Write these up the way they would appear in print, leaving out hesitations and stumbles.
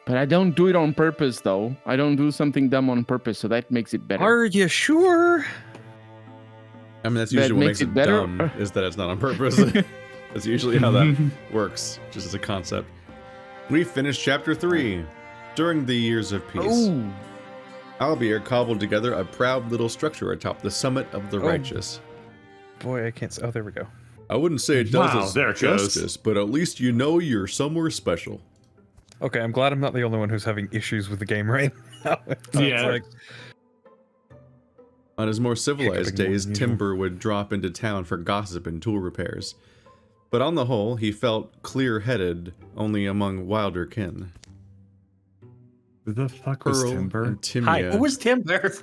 But I don't do it on purpose, though. I don't do something dumb on purpose, so that makes it better. Are you sure? I mean, that's usually what makes it better. Dumb, is that it's not on purpose. That's usually how that works, just as a concept. We finished chapter 3. During the years of peace, Albier cobbled together a proud little structure atop the summit of the righteous. Boy, I can't see. Oh, there we go. I wouldn't say it does us justice, but at least you know you're somewhere special. Okay, I'm glad I'm not the only one who's having issues with the game right now. Yeah. On his more civilized days, Timber would drop into town for gossip and tool repairs. But on the whole, he felt clear-headed only among wilder kin. Who the fuck was Timber? And Timia. Hi, who was Timber?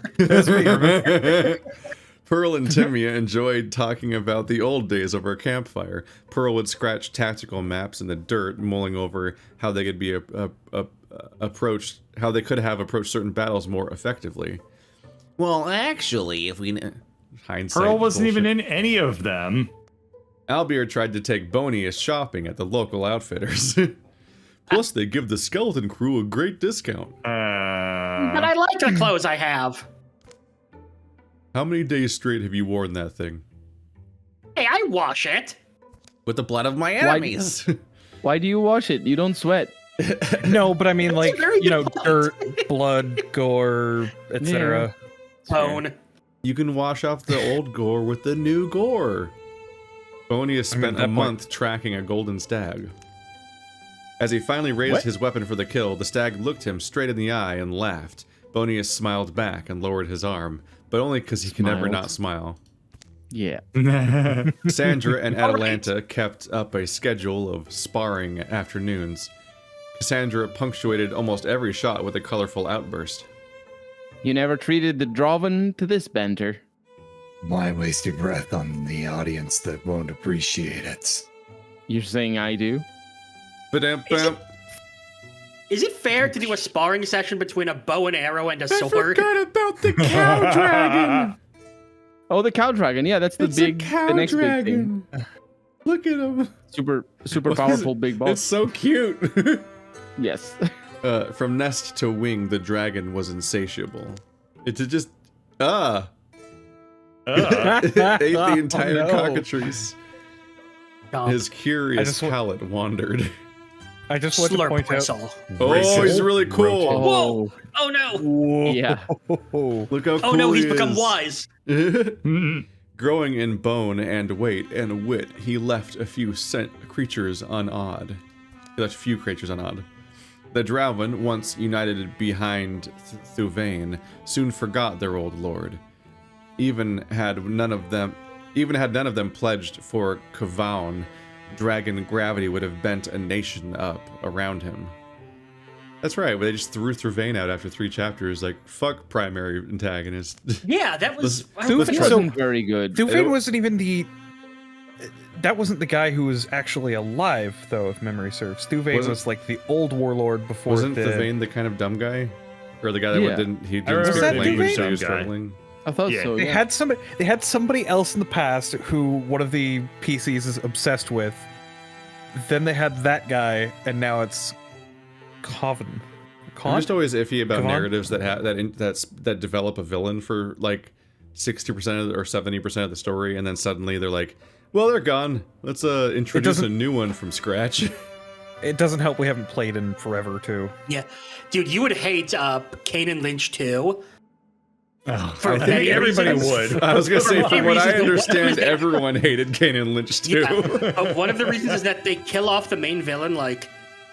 Pearl and Timia enjoyed talking about the old days over a campfire. Pearl would scratch tactical maps in the dirt, mulling over how they could be approached certain battles more effectively. Well, actually, if we hindsight, Pearl wasn't even in any of them. Albier tried to take Bonius shopping at the local outfitters. Plus, they give the skeleton crew a great discount. But I like the clothes I have. How many days straight have you worn that thing? Hey, I wash it. With the blood of my enemies. Why do you wash it? You don't sweat. No, but I mean, like, you know, dirt, blood, gore, etc. Bone. You can wash off the old gore with the new gore. Bonius spent a month tracking a golden stag. As he finally raised his weapon for the kill, the stag looked him straight in the eye and laughed. Bonius smiled back and lowered his arm, but only because he can never not smile. Yeah. Cassandra and Atalanta kept up a schedule of sparring afternoons. Cassandra punctuated almost every shot with a colorful outburst. You never treated the Droven to this banter. Why waste your breath on the audience that won't appreciate it? You're saying I do? Is it fair to do a sparring session between a bow and arrow and a sword? I forgot about the cow dragon! Oh, the cow dragon. Yeah, that's the next big thing. Look at him. Super powerful big boss. It's so cute. Yes. From nest to wing, the dragon was insatiable. It just ate the entire cockatrice. His curious palate wandered. I just want to point out. Oh, he's really cool. Whoa! Oh no! Whoa. Yeah. Look how cool Oh no, he's he become is. wise. Growing in bone and weight and wit, he left a few creatures unawed. The Drowen, once united behind Thuvain, soon forgot their old lord. Even had none of them pledged for Kavaun, dragon gravity would have bent a nation up around him. That's right, they just threw Thuvain out after 3 chapters, like, fuck primary antagonist. Yeah, that was... Thuvain wasn't very good. Thuvain wasn't even the... That wasn't the guy who was actually alive, though, if memory serves. Thuvain was like the old warlord before. Wasn't Thuvain the kind of dumb guy? Or the guy that didn't speak language, so he was struggling? I thought so. They had somebody else in the past who one of the PCs is obsessed with. Then they had that guy, and now it's Coven. I'm just always iffy about narratives that develop a villain for like 60% or 70% of the story, and then suddenly they're like, well, they're gone. Let's introduce a new one from scratch. It doesn't help we haven't played in forever, too. Yeah. Dude, you would hate Kane Lynch, too. Oh, I think everybody would. I was going to say, from what I understand, everyone hated Kane Lynch, too. Yeah. One of the reasons is that they kill off the main villain, like,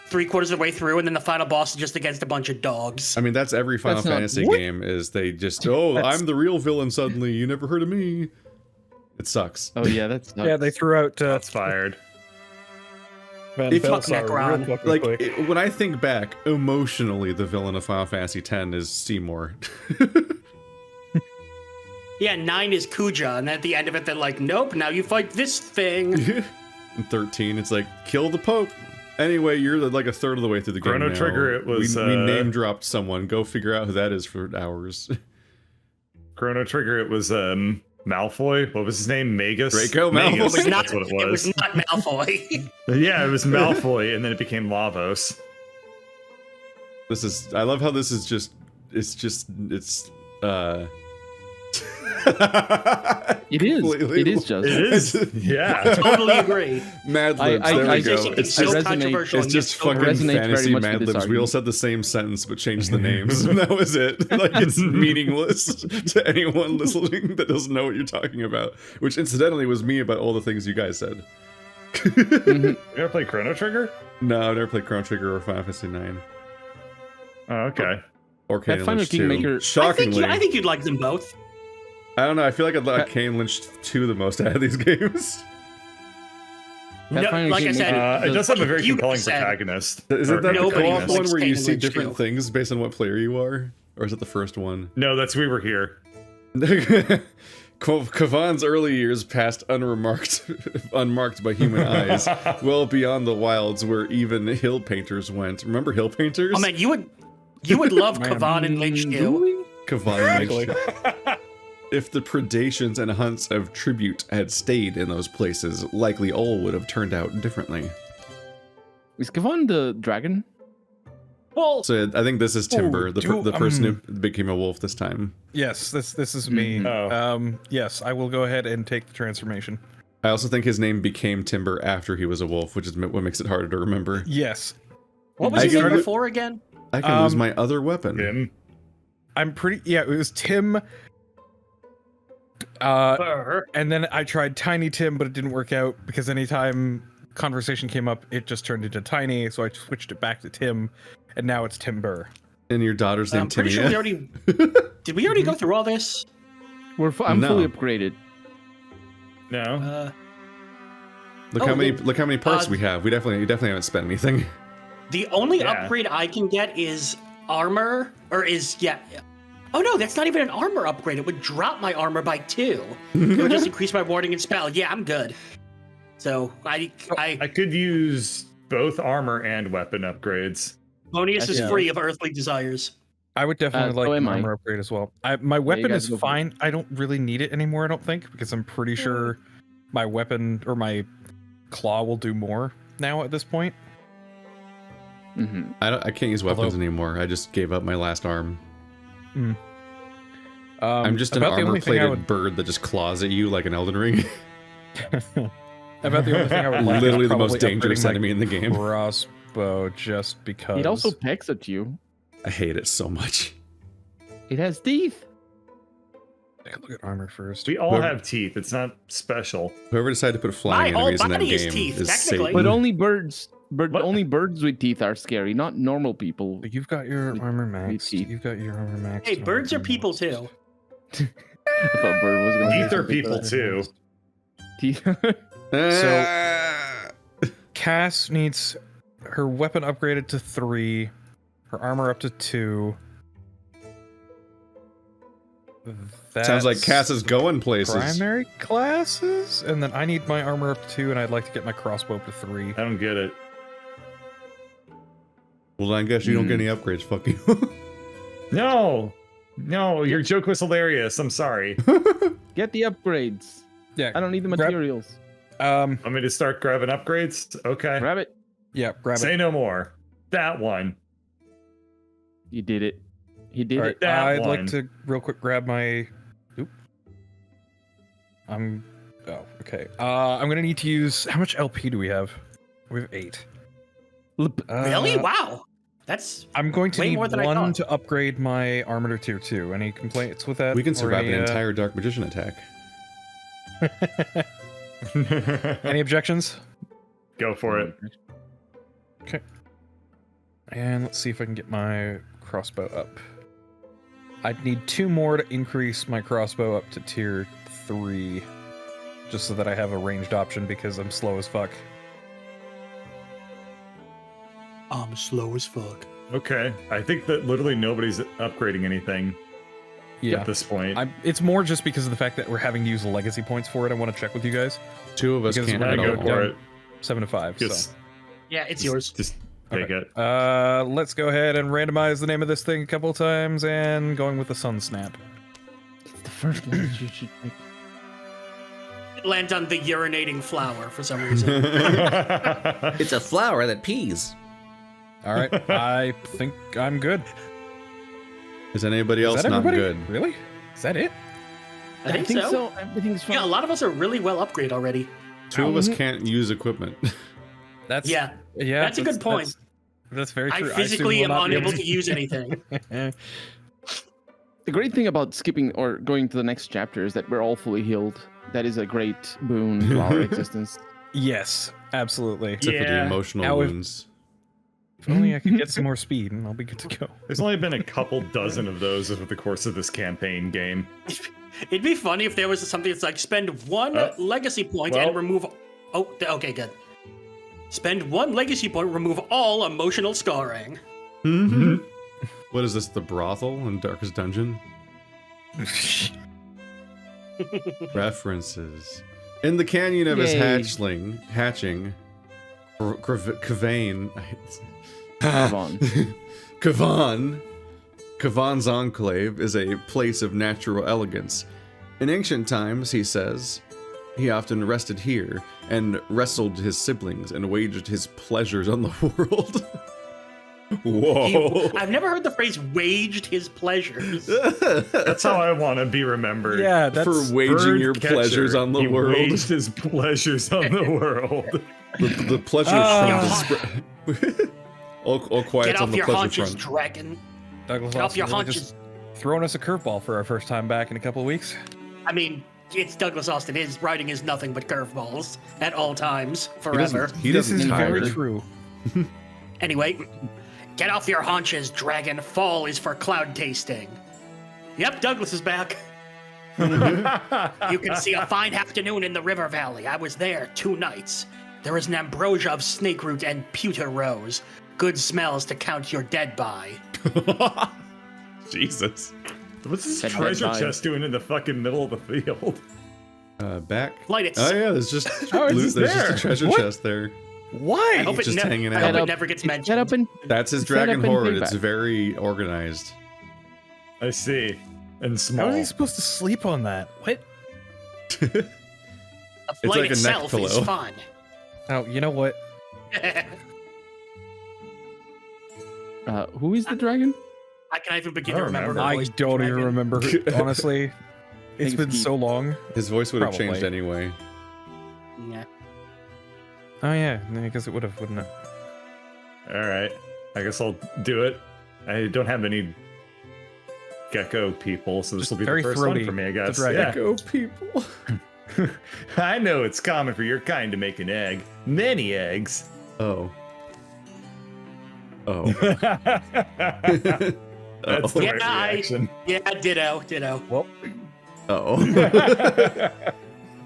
3/4 of the way through, and then the final boss is just against a bunch of dogs. I mean, that's every Final Fantasy game, is they just, I'm the real villain suddenly, you never heard of me. It sucks. Oh yeah, that's nuts. Yeah, they threw out. That's fired. Van Necron. Like when I think back emotionally, the villain of Final Fantasy X is Seymour. Yeah, 9 is Kuja, and at the end of it, they're like, nope, now you fight this thing. And 13, it's like, kill the Pope. Anyway, you're like a third of the way through the game. Chrono Trigger, it was. We name dropped someone. Go figure out who that is for hours. Chrono Trigger, it was Malfoy. What was his name? Magus? Draco Malfoy. That's what it was. It was not Malfoy. Yeah, it was Malfoy, and then it became Lavos. This is. I love how this is just. It's. It is. completely- It is just. It is. Yeah. Totally agree. Mad I- libs. I- there we I- go. It's It's so just. resonate- controversial. It's and just yet so fucking resonates very fantasy much with Mad this libs. We all argument. said the same sentence but changed the names, and that was it. Like it's meaningless to anyone listening that doesn't know what you're talking about. Which incidentally was me about all the things you guys said. Mhm. You ever play Chrono Trigger? No, I've never played Chrono Trigger or Final Fantasy 9 Oh, okay. or Kane Pathfinder Lynch 2. Kingmaker- Shockingly, I think you'd like them both. I don't know. I feel like I'd like Kane Lynch 2 the most out of these games. No, Pathfinder like I said, Kingmaker It does have a very You compelling said- protagonist. Isn't Or that the Nobody co-op antagonist. one likes where you Kane see Lynch different 2. things based on what player you are? Or is it the first one? No, that's We Were Here. Kavan's early years passed unmarked by human eyes, well beyond the wilds where even hill painters went. Remember hill painters? Oh man, you would love Man. Kavan and Lynch too. Kavan and Lynch. If the predations and hunts of tribute had stayed in those places, likely all would have turned out differently. Is Kavan the dragon? Well, So I think this is Timber, Ooh, the person who became a wolf this time. Yes, this is me. Oh. Yes, I will go ahead and take the transformation. I also think his name became Timber after he was a wolf, which is what makes it harder to remember. Yes, what was I his name can- before again? I can lose my other weapon. Him. I'm pretty. Yeah, it was Tim. And then I tried Tiny Tim, but it didn't work out because anytime conversation came up, it just turned into Tiny. So I switched it back to Tim, and now it's Timber. And your daughter's I'm named pretty sure we Timmy. already did. We already go through all this. I'm No. fully upgraded. No. Look Oh, how many then- parts we have. You definitely haven't spent anything. The only Yeah. upgrade I can get is armor, or is yeah. Oh no, that's not even an armor upgrade. It would drop my armor by 2. It would just increase my warding and spell. Yeah, I'm good. So I could use both armor and weapon upgrades. Bonius is Yeah. free of earthly desires. I would definitely so like am an I. armor upgrade as well. My weapon guys is go for it. fine. I don't really need it anymore. I don't think because I'm pretty sure my weapon or my claw will do more now at this point. Mm-hmm. I can't use weapons Although- anymore. I just gave up my last arm. I'm just an about the only thing I armor-plated bird that just claws at you like an Elden Ring. About the only thing I would like. Literally is the most probably dangerous upgrading my enemy in the game. Crossbow, just because. It also pecks at you. I hate it so much. It has teeth. Look at armor first. We all Whoever- have teeth. It's not special. Whoever decided to put flying My whole enemies in that body is game teeth, is technically. Satan. But only birds. What? Only birds with teeth are scary, not normal people. You've got your armor With maxed. teeth. You've got your armor maxed. Hey, birds are people too. I thought bird was gonna Teeth say are something. people too. Teeth. Ah! Cass needs her weapon upgraded to 3, her armor up to 2. Sounds like That's Cass is going places. primary classes, and then I need my armor up to 2, and I'd like to get my crossbow up to 3. I don't get it. Well, I guess you don't get any upgrades. Fuck you. No, your joke was hilarious. I'm sorry. Get the upgrades. Yeah, I don't need the Grab- materials. Want me to start grabbing upgrades? Okay. Grab it. yeah, grab Say it. no more. That one. You did it. He did All right, it. That I'd one. like to real quick grab my. Oop. Oh, okay. I'm gonna need to use. How much LP do we have? We have 8. Really? Uh, Wow. That's I'm going to Way need more than I 1 thought. to upgrade my armor to tier 2. Any complaints with that? We can Or survive any, an entire Dark Magician attack. Any objections? Go for it. And let's see if I can get my crossbow up. I'd need 2 more to increase my crossbow up to tier 3. Just so that I have a ranged option because I'm slow as fuck. I'm slow as fuck. Okay. I think that literally nobody's upgrading anything Yeah. at this point. It's more just because of the fact that we're having to use legacy points for it. I want to check with you guys. 2 of us Because can't when I at I go all. for it. 7 to 5. Just, Yeah, it's yours. just take it. Let's go ahead and randomize the name of this thing a couple of times and going with the sun snap. It's the first one that you should pick. It lands on the urinating flower for some reason. It's a flower that pees. All right, I think I'm good. Is anybody Is else that not everybody? good? Really? Is that it? I think so. Everything's fine. Yeah, a lot of us are really well upgraded already. Two of us can't use equipment. That's Yeah, yeah. that's a good point. That's very I true. physically assume am we'll not be unable able to use anything. The great thing about skipping or going to the next chapter is that we're all fully healed. That is a great boon to our existence. Yes, absolutely. Except for the Yeah. emotional Now if- wounds. If only I could get some more speed, and I'll be good to go. There's only been a couple dozen of those over the course of this campaign game. It'd be funny if there was something that's like spend one legacy point well- and remove. Oh, okay, good. Spend one legacy point, remove all emotional scarring. What is this? The brothel in Darkest Dungeon? References. In the canyon of his Yay. hatching, Kavain. Come on. Kavan's enclave is a place of natural elegance. In ancient times, he says, he often rested here and wrestled his siblings and waged his pleasures on the world. Whoa. I've never heard the phrase "waged his pleasures." That's how I want to be remembered. Yeah, that's For waging your Birdcatcher. pleasures on the He world. waged his pleasures on the world. The pleasure front is all quiet Get on off the your pleasure haunches, front. dragon. Douglas Get off Austin your really haunches. just throwing us a curveball for our first time back in a couple of weeks. I mean, it's Douglas Austin. His writing is nothing but curveballs at all times, He forever. doesn't, he This doesn't is tire. very true. Anyway, get off your haunches, dragon. Fall is for cloud tasting. Yep, Douglas is back. You can see a fine afternoon in the river valley. I was there 2 nights. There is an ambrosia of snake root and pewter rose. Good smells to count your dead by. Jesus. What's this Said treasure goodbye. chest doing in the fucking middle of the field? Back. Light it. Oh yeah, there's just How is loot, this there's just there? a treasure What? chest there. Why? I hope, it, just hanging I hope out. it never gets mentioned. Set up and That's his Set dragon up and horde. payback. It's very organized. I see. And How small. is he supposed to sleep on that? What? The It's flight like a neck itself is pillow. fun. Oh, you know what? who is the dragon? I can't even begin I to don't remember. remember. the I voice of don't the even dragon. remember. Honestly, it's it's been Keith. so long. His voice would have Probably. changed anyway. Yeah. Oh yeah, I guess it would have, wouldn't it? All right. I guess I'll do it. I don't have any gecko people, so this Just will be very the first throaty, one for me, I guess. dragon. Yeah. Go people. I know it's common for your kind to make an egg. Many eggs. Oh. Oh. That's the Yeah, right reaction. Yeah, ditto. Well, Oh.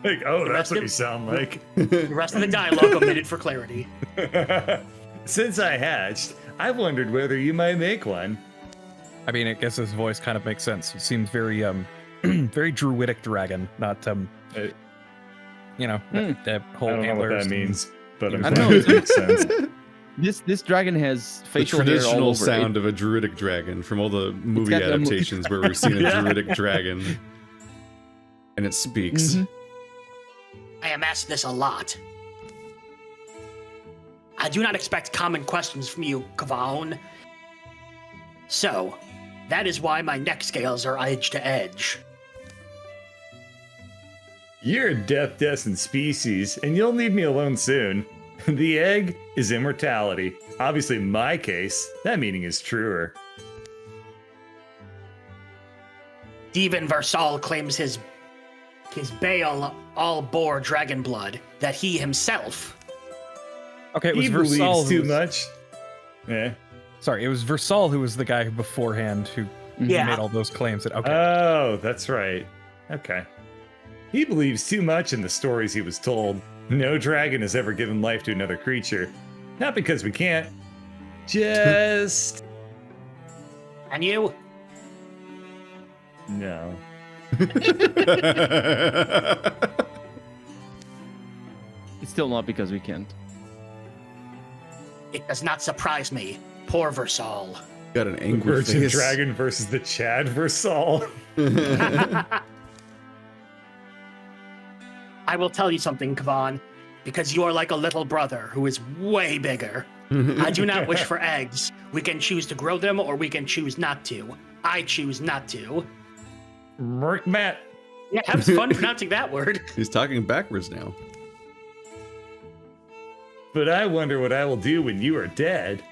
Like, oh, that's rest what of- you sound like. The rest of the dialogue omitted for clarity. Since I hatched, I've wondered whether you might make one. I mean, I guess his voice kind of makes sense. It seems very very druidic dragon, not you know, that whole I don't know what antlers that and- means, but I'm I glad know. it makes sense. This dragon has The facial hair all traditional over sound it. of a druidic dragon from all the movie got the mo- adaptations where we've seen a Yeah. druidic dragon. And it speaks. Mhm. I am asked this a lot. I do not expect common questions from you, Kavon. So, that is why my neck scales are edge to edge. You're a death-destined species, and you'll leave me alone soon. The egg is immortality. Obviously, in my case, that meaning is truer. Steven Versal claims his bale all bore dragon blood, that he himself. Okay, it was He Versal believes who too was- much. Yeah. Sorry, it was Versal who was the guy beforehand who Yeah. made all those claims. That okay, Oh, that's right. Okay. He believes too much in the stories he was told. No dragon has ever given life to another creature. Not because we can't. Just... And you? no. It's still not because we can't. It does not surprise me. Poor Versal. Got an angry Virgin face. Dragon versus the Chad Versal. I will tell you something, Kavan, because you are like a little brother who is way bigger. I do not wish for eggs. We can choose to grow them or we can choose not to. I choose not to. Matt. Yeah, have fun pronouncing that word. He's talking backwards now. But I wonder what I will do when you are dead.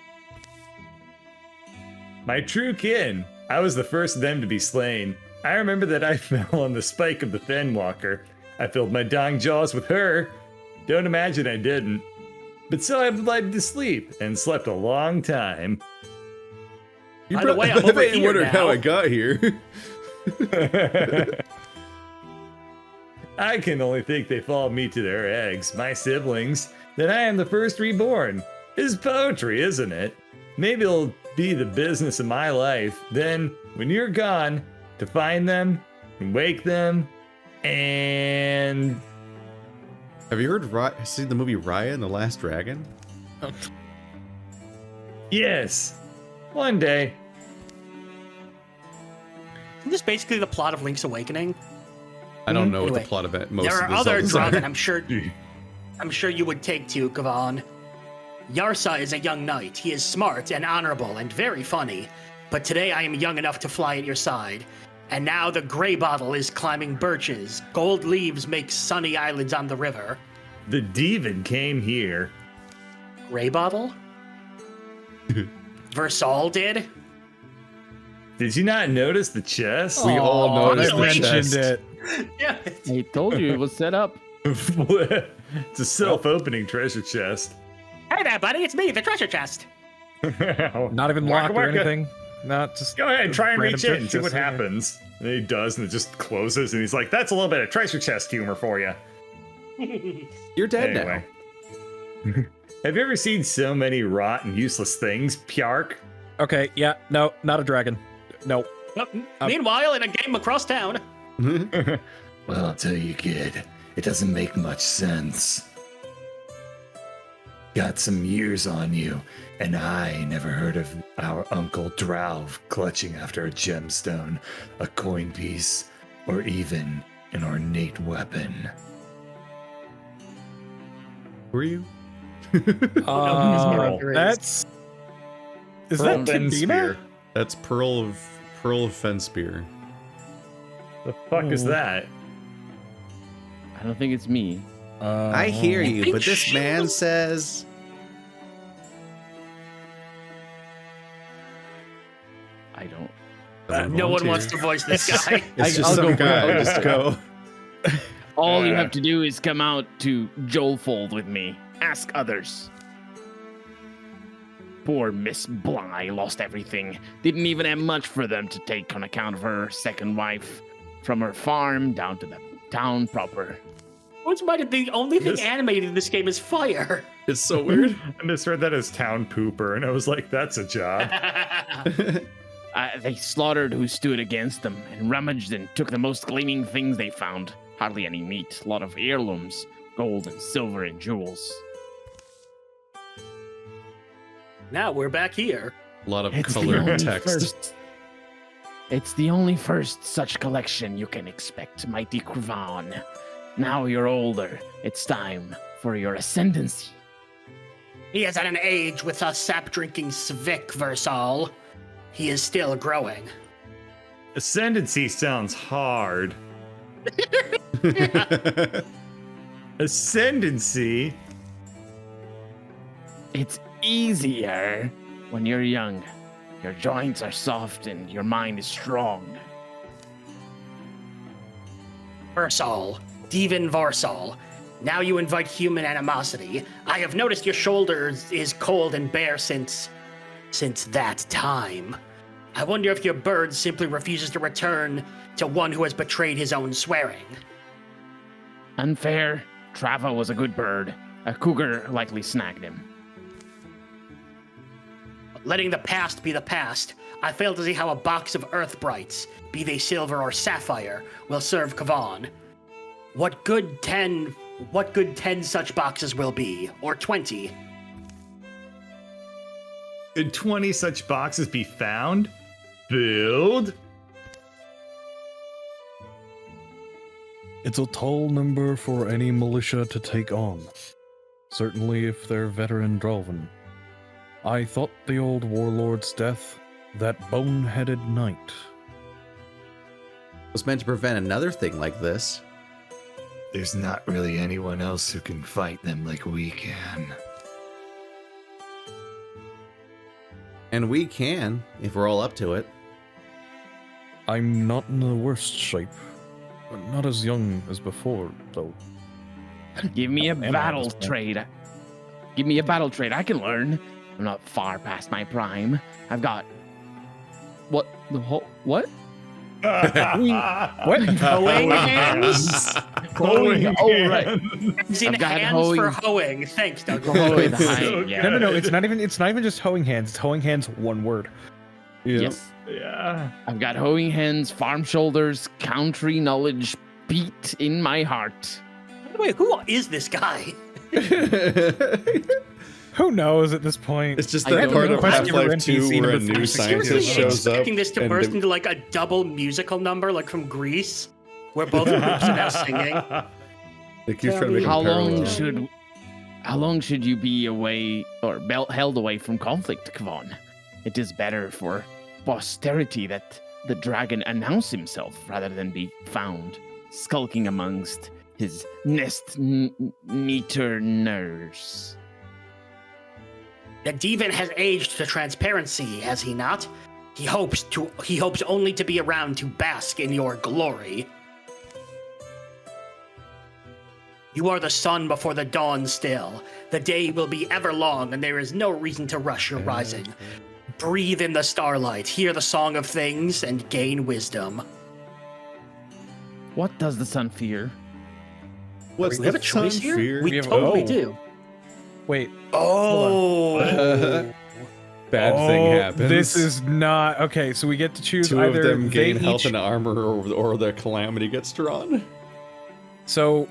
My true kin. I was the first of them to be slain. I remember that I fell on the spike of the Fenwalker. I filled my dying jaws with her. Don't imagine I didn't. But so I lied to sleep and slept a long time. By the way, I'm over here wondered now. how I got here. I can only think they followed me to their eggs, my siblings, that I am the first reborn. Is poetry, isn't it? Maybe it'll be the business of my life. Then, when you're gone, to find them and wake them and... Have you seen the movie Raya and the Last Dragon? Yes, one day. Isn't this basically the plot of Link's Awakening? I don't know what Anyway, the plot of it. Most there of are the other Zeldas are. Dragon I'm sure you would take to, Kavan. Yarsa is a young knight. He is smart and honorable and very funny. But today I am young enough to fly at your side. And now the gray bottle is climbing birches. Gold leaves make sunny islands on the river. The Divan came here. Gray bottle? Versal did? Did you not notice the chest? We all noticed I the mentioned chest. it. Yeah. I told you it was set up. It's a self-opening treasure chest. Hey there, buddy. It's me, the treasure chest. Not even locked or anything. Not just. Go ahead, try and random reach in, chest see what in here. happens. And he does, and it just closes, and he's like, that's a little bit of treasure chest humor for you. You're dead Anyway. Have you ever seen so many rot and useless things, Pjark? Okay, yeah, no, not a dragon. No. Meanwhile, in a game across town. now. Well, I'll tell you, kid, it doesn't make much sense. Got some years on you, and I never heard of our Uncle Drauv clutching after a gemstone, a coin piece, or even an ornate weapon. Were you? That's. Is Pearl that Fen Tibina? Spear. That's Pearl of Fenspear. The fuck is that? I don't think it's me. I hear you, think but this she man was- says. I don't. No one wants to voice this guy. It's just I'll some go for it, guy. I'll Just go. All you have to do is come out to Joelfold with me. Ask others. Poor Miss Bly lost everything. Didn't even have much for them to take on account of her second wife. From her farm down to the town proper. What's about it? The only thing This- animated in this game is fire. It's so weird. I misread that as town pooper, and I was like, that's a job. They slaughtered who stood against them and rummaged and took the most gleaming things they found. Hardly any meat, a lot of heirlooms, gold and silver and jewels. Now we're back here. A lot of It's the colored only text. first. It's the only first such collection you can expect, mighty Kravan. Now you're older. It's time for your ascendancy. He is at an age with a sap-drinking Svik Versal. He is still growing. Ascendancy sounds hard. Ascendancy? It's easier when you're young. Your joints are soft and your mind is strong. Versal. Divan Varsal. Now you invite human animosity. I have noticed your shoulders is cold and bare since that time. I wonder if your bird simply refuses to return to one who has betrayed his own swearing. Unfair. Trava was a good bird. A cougar likely snagged him. Letting the past be the past, I fail to see how a box of earth brights, be they silver or sapphire, will serve Kavan. What good 10 such boxes will be, or 20? Could 20 such boxes be found? Build? It's a tall number for any militia to take on. Certainly if they're veteran Drolvan. I thought the old warlord's death, that boneheaded knight. Was meant to prevent another thing like this. There's not really anyone else who can fight them like we can. And we can, if we're all up to it. I'm not in the worst shape. Not as young as before, though. Give me a Am I battle understand? trade. Give me a battle trade. I can learn. I'm not far past my prime. I've got what the whole what? What? Hoeing hands. Hoeing. Oh right. He's in I've got hands hoeing. for hoeing. Thanks, Doug. Hoeing, So yeah. No. It's not even just hoeing hands. It's hoeing hands, one word. Yes. Yeah. I've got hoeing hands, farm shoulders, country knowledge beat in my heart. By the way, who is this guy? Who knows at this point? It's just I that don't part know. of Question for Half-Life 2 NPC where a number new 5. scientist Seriously, shows up. expecting this to and burst the- into like a double musical number, like from Greece, where both groups are now singing. They keep trying to make How them long parallel. should you be away or held away from conflict, Kevon? It is better for posterity that the dragon announce himself rather than be found skulking amongst his nest meeterners. The Devon has aged to transparency, has he not? He hopes only to be around to bask in your glory. You are the sun before the dawn still. The day will be ever long, and there is no reason to rush your rising. Breathe in the starlight, hear the song of things, and gain wisdom. What does the sun fear? What's we have a the choice sun here? fear? We have- totally oh. do. Wait. Oh. Bad thing Oh, happens. This is not okay. So we get to choose Two either of them they gain health each- and armor, or the calamity gets drawn. So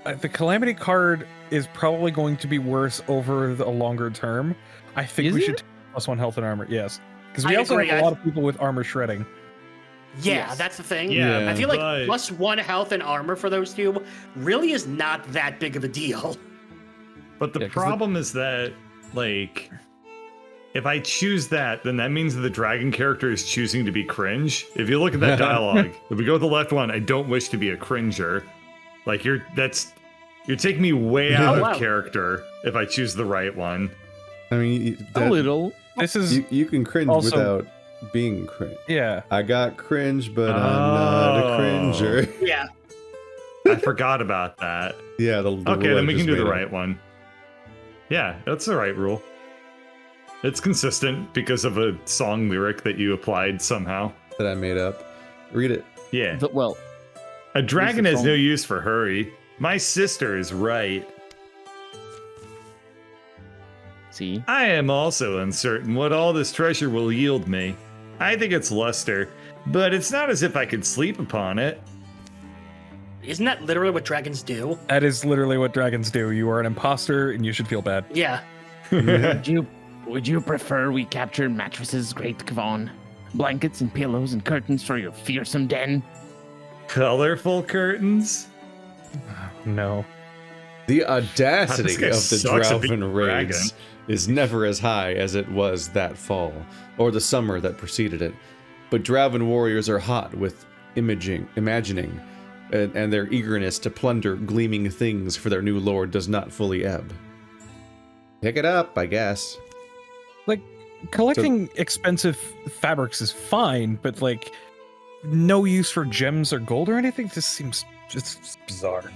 the calamity card is probably going to be worse over the longer term. I think Is we it? should take +1 health and armor. Yes, because we I also agree, have a I- lot of people with armor shredding. Yeah, Yes. that's the thing. Yeah, I feel like but- +1 health and armor for those two really is not that big of a deal. But the Yeah, 'cause the- problem is that, like, if I choose that, then that means that the dragon character is choosing to be cringe. If you look at that dialogue, if we go with the left one, I don't wish to be a cringer. Like, you're taking me way out Oh, wow. of character if I choose the right one. I mean, A little. This is you can cringe Also- without being cringe. yeah. I got cringe, but I'm not a Oh. cringer. Yeah. I forgot about that. Yeah, the Okay, rule then I we can just do the made up. right one. Yeah, that's the right rule. It's consistent because of a song lyric that you applied somehow. that I made up. Read it. Yeah. Well, A dragon the has song? no use for hurry. My sister is right. see. I am also uncertain what all this treasure will yield me. I think it's luster, but it's not as if I could sleep upon it. Isn't that literally what dragons do? That is literally what dragons do. You are an imposter, and you should feel bad. Yeah. Would you prefer we capture mattresses, Great Kevon? Blankets and pillows and curtains for your fearsome den? Colorful curtains? No. The audacity This guy of the sucks at being Drauven a dragon. raids is never as high as it was that fall, or the summer that preceded it. But Drauven warriors are hot with imagining, and their eagerness to plunder gleaming things for their new lord does not fully ebb. Pick it up, I guess. Collecting expensive fabrics is fine, but like no use for gems or gold or anything. This seems just bizarre.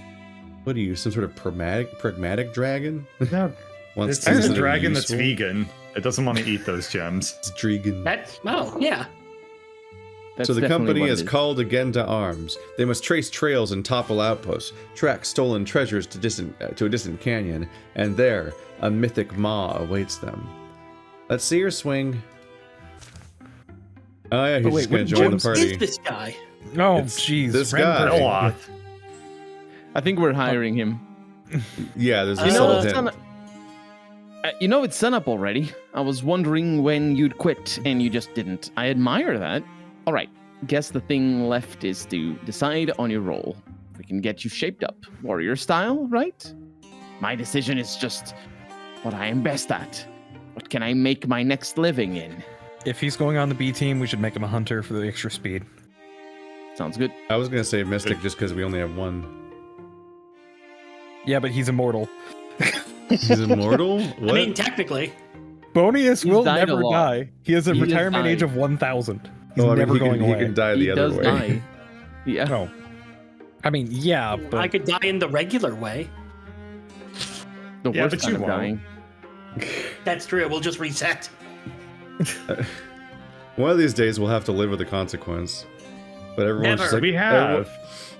What are you, some sort of pragmatic dragon? No, Wants it's things a that are dragon that's useful? vegan. It doesn't want to eat those gems. It's Dragon. Yeah. That's So the definitely company what it is called again to arms. They must trace trails and topple outposts, track stolen treasures to a distant canyon, and there, a mythic maw awaits them. Let's see her swing. Oh yeah, he's wait, just gonna what join the gems party. Is this guy? Oh, It's jeez. this Random guy. person. Go on. I think we're hiring him. Yeah, there's a You know, subtle it's hint. It's sun up already. I was wondering when you'd quit, and you just didn't. I admire that. All right, guess the thing left is to decide on your role. We can get you shaped up, warrior style, right? My decision is just what I am best at. What can I make my next living in? If he's going on the B team, we should make him a hunter for the extra speed. Sounds good. I was gonna say Mystic just because we only have one. Yeah, but he's immortal. He's immortal? What? I mean, technically. Bonius He's will died a never lot. die. He has a He has retirement age died. of 1,000. He's Well, I mean, never going he away. can die the He other does way. die. Yeah. No. I mean, yeah, but I could die in the regular way. The Yeah, worst but kind you of won't. dying. That's true. We'll just reset. One of these days we'll have to live with the consequence. But everyone's Never. just like, We have.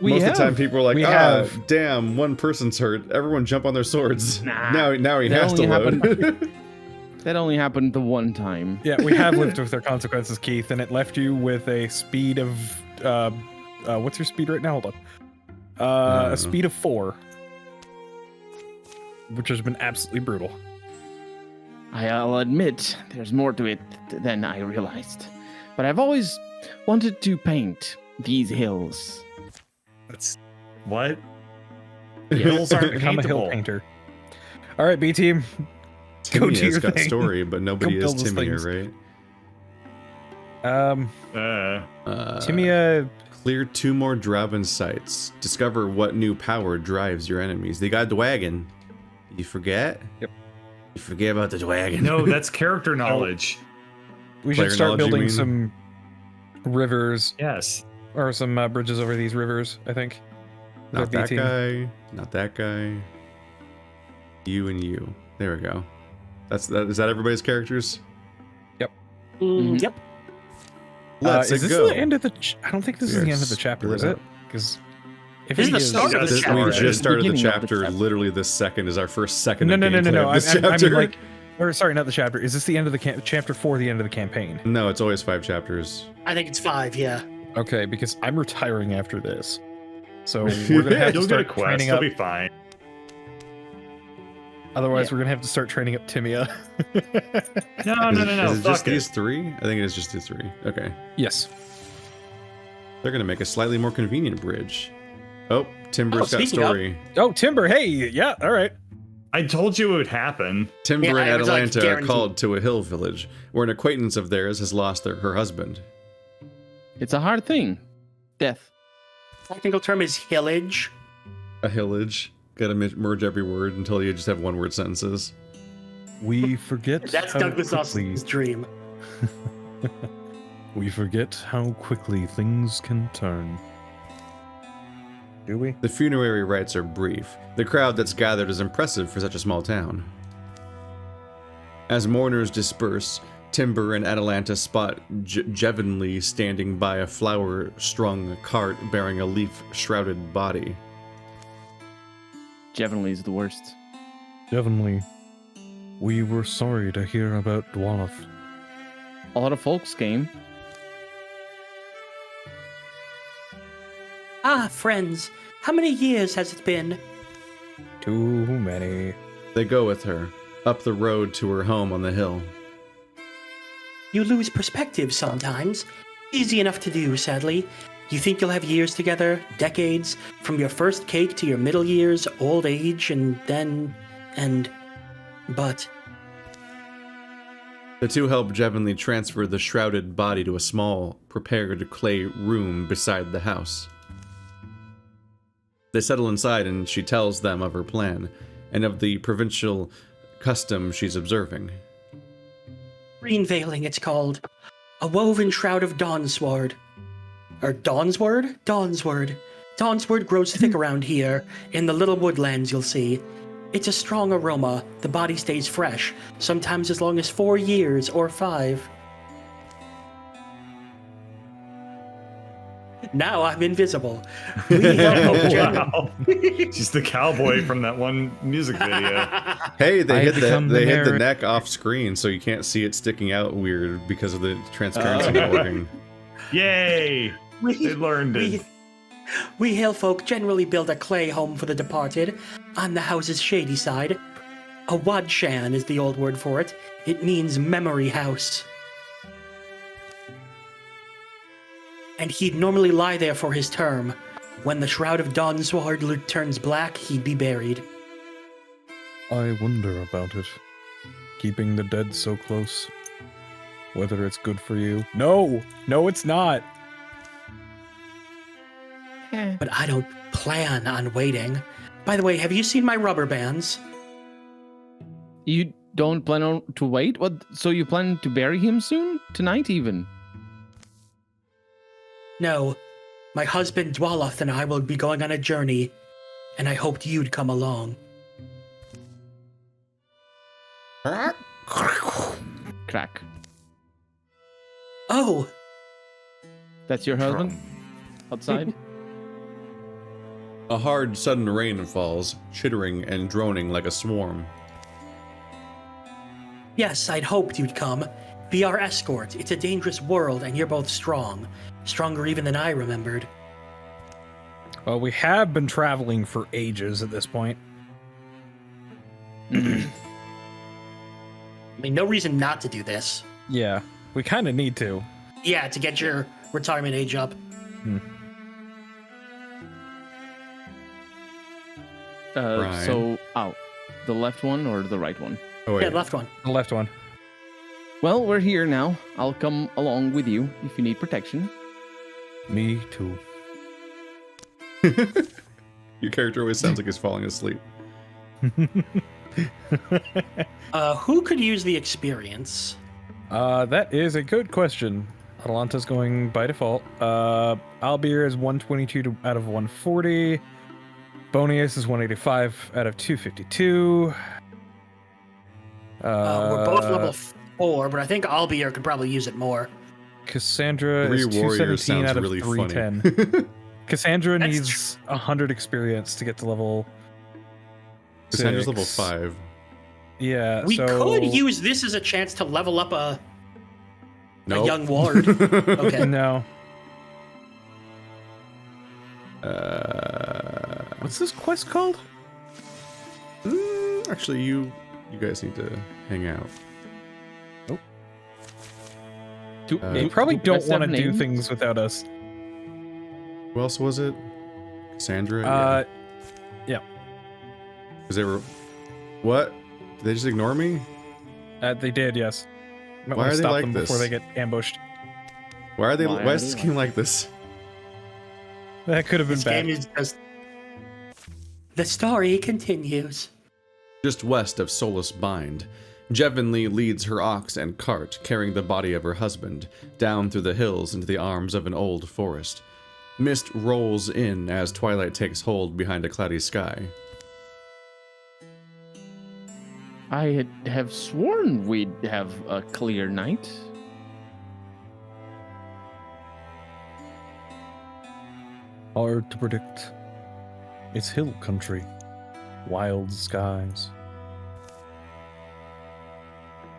most of the time people are like, We ah, have. damn, one person's hurt. Everyone jump on their swords. Nah. Now he That has to only load. That only happened the one time. yeah, we have lived with their consequences, Keith, and it left you with a speed of what's your speed right now? Hold on. A speed of 4. Which has been absolutely brutal. I'll admit there's more to it than I realized. But I've always wanted to paint these hills. That's what? Hills aren't Become a hill paintable. painter. All right, B team. Go do Timia's your got thing. story, but nobody Go is build those Timia, things. right? Timia. Clear 2 more Draven sites. Discover what new power drives your enemies. They got Dwagon. You forget? Yep. You forget about the Dwagon. No, that's character knowledge. We Player should start knowledge, you building mean? some rivers Yes. or some bridges over these rivers, I think. Not With our that B team. guy. Not that guy. You and you. There we go. Is that everybody's characters? Mhm. Yep. Let's is this go. the end of the? I don't think this is the end of the chapter, is it? Because if This it is the start of the This- chapter. we just started the Beginning of the chapter. chapter. Literally, this second is our first second. No, of no, no, no, gameplay no. of this I mean, chapter. like, or sorry, not the chapter. Is this the end of the chapter 4? The end of the campaign? No, it's always 5 chapters. I think it's 5, yeah. Okay, because I'm retiring after this, so we're gonna have to You'll get a start quest. training You'll up. be fine. Otherwise, Yeah. we're gonna have to start training up Timia. No. Is it just Fuck these it. 3? I think it is just these 3. Okay. Yes. They're gonna make a slightly more convenient bridge. Oh, Timber's Oh, got speaking of- story. Oh, Timber. Hey, yeah. All right. I told you it would happen. Timber Yeah, and it was, like, Atalanta are guaranteed. called to a hill village where an acquaintance of theirs has lost her husband. It's a hard thing. Death. Technical term is hillage. A hillage. Gotta merge every word until you just have 1-word sentences. We forget. That's how Douglas quickly- Austin's dream. We forget how quickly things can turn. Do we? The funerary rites are brief. The crowd that's gathered is impressive for such a small town. As mourners disperse, Timber and Atalanta spot Jevenly standing by a flower-strung cart bearing a leaf-shrouded body. Jevenly's the worst. Definitely. We were sorry to hear about Dwalloth. A lot of folks came. Ah, friends. How many years has it been? Too many. They go with her, up the road to her home on the hill. You lose perspective sometimes. Easy enough to do, sadly. You think you'll have years together, decades, from your first cake to your middle years, old age, but The two help Jevenly transfer the shrouded body to a small, prepared clay room beside the house. They settle inside and she tells them of her plan, and of the provincial custom she's observing. green veiling it's called. A woven shroud of dawnsword. Or dawnsword? Dawnsword. Dawnsword grows thick around here, in the little woodlands you'll see. It's a strong aroma, the body stays fresh, sometimes as long as 4 years or 5. Now I'm invisible. We Oh, help wow. She's the cowboy from that one music video. Hey, I they hit become the the mayor. neck off screen, so you can't see it sticking out weird because of the transparency not working. Yay! They learned it. We hill folk generally build a clay home for the departed on the house's shady side. A wadshan is the old word for it. It means memory house. And he'd normally lie there for his term. When the shroud of Dawnsword turns black, he'd be buried. I wonder about it. keeping the dead so close. Whether it's good for you. No, it's not. But I don't plan on waiting. By the way, have you seen my rubber bands? You don't plan on to wait? What? So you plan to bury him soon? Tonight even? No. My husband Dwaloth and I will be going on a journey, and I hoped you'd come along. Crack. Oh, That's your husband? Outside? A hard, sudden rain falls, chittering and droning like a swarm. yes, I'd hoped you'd come. Be our escort. It's a dangerous world, and you're both strong. Stronger even than I remembered. Well, we have been traveling for ages at this point. I mean, no reason not to do this. Yeah, we kind of need to. Yeah, to get your retirement age up. Brian. So, the left one or the right one? Oh, wait. Yeah, left one. The left one. Well, we're here now. I'll come along with you if you need protection. Me too. Your character always sounds like he's falling asleep. Who could use the experience? That is a good question. Atalanta's going by default. Albir is 122 out of 140. Bonius is 185 out of 252. We're both level 4, but I think Albier could probably use it more. Cassandra Three is warriors 217 sounds out of really 310. funny. Cassandra That's needs 100 experience to get to level Cassandra's 6. level 5. Yeah, We so could use this as a chance to level up a Nope. young ward. Okay. No. What's this quest called? Actually, you guys need to hang out. They probably do don't guys want to have do names? things without us. Who else was it? Cassandra? Yeah. Because they were... What? Did they just ignore me? They did, yes. Might Why wanna are they stop like them this? before they get ambushed. Why are they? Why Why are is they this like game like this? That could have been This bad. game is just... The story continues. Just west of Solus Bind, Jevenly leads her ox and cart, carrying the body of her husband, down through the hills into the arms of an old forest. Mist rolls in as twilight takes hold behind a cloudy sky. I have sworn we'd have a clear night. Hard to predict. It's hill country. Wild skies.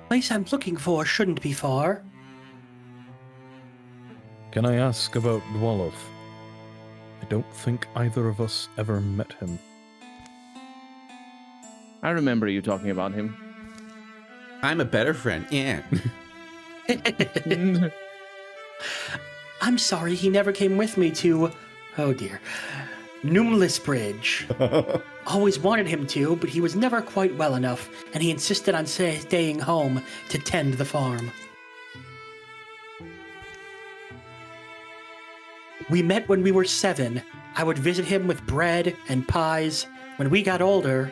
Place I'm looking for shouldn't be far. Can I ask about Dwaloth? I don't think either of us ever met him. I remember you talking about him. I'm a better friend. Yeah. I'm sorry he never came with me to... Oh dear. Numless Bridge. Always wanted him to, but he was never quite well enough, and he insisted on staying home to tend the farm. We met when we were 7. I would visit him with bread and pies. When we got older...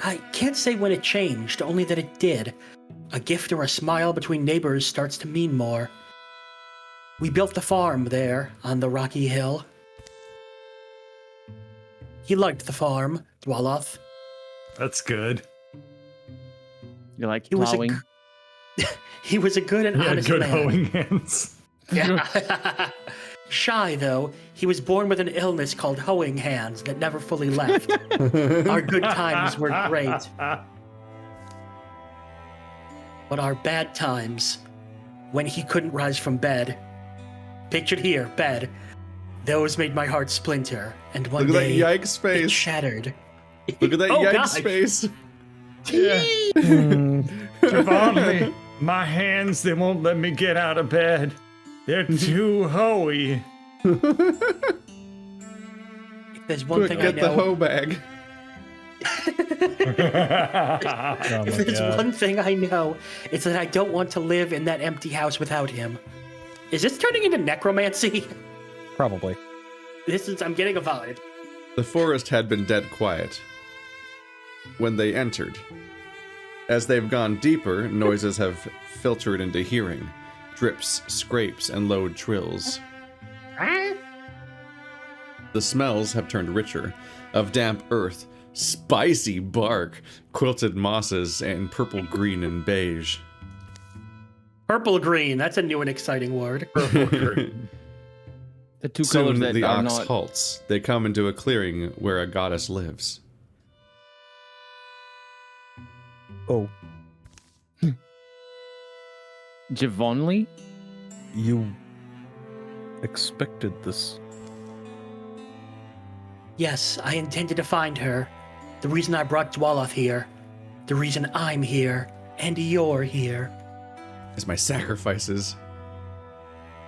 I can't say when it changed, only that it did. A gift or a smile between neighbors starts to mean more. We built the farm there, on the rocky hill. He liked the farm, Dwaloth. That's good. You like He was a plowing? He was a good and He had honest good man. hoeing hands. Yeah. Shy, though, he was born with an illness called hoeing hands that never fully left. Our good times were great, but our bad times, when he couldn't rise from bed, pictured here, bed, those made my heart splinter, and one Look at that day yikes it face. shattered. Look at that Oh, yikes gosh. face. Javon, my hands, they won't let me get out of bed. They're too hoey. If there's one Quick, thing I get the know, hoe bag. If there's one thing I know, it's that I don't want to live in that empty house without him. Is this turning into necromancy? Probably. I'm getting a vibe. The forest had been dead quiet when they entered. As they've gone deeper, noises have filtered into hearing. Drips, scrapes, and low trills. The smells have turned richer, of damp earth, spicy bark, quilted mosses, and purple, green, and beige. Purple green, that's a new and exciting word. The two Soon colors that the are ox not. halts. They come into a clearing where a goddess lives. Oh, Javonli? you expected this. Yes, I intended to find her. The reason I brought Dwaloth here. The reason I'm here. And you're here. As my sacrifices.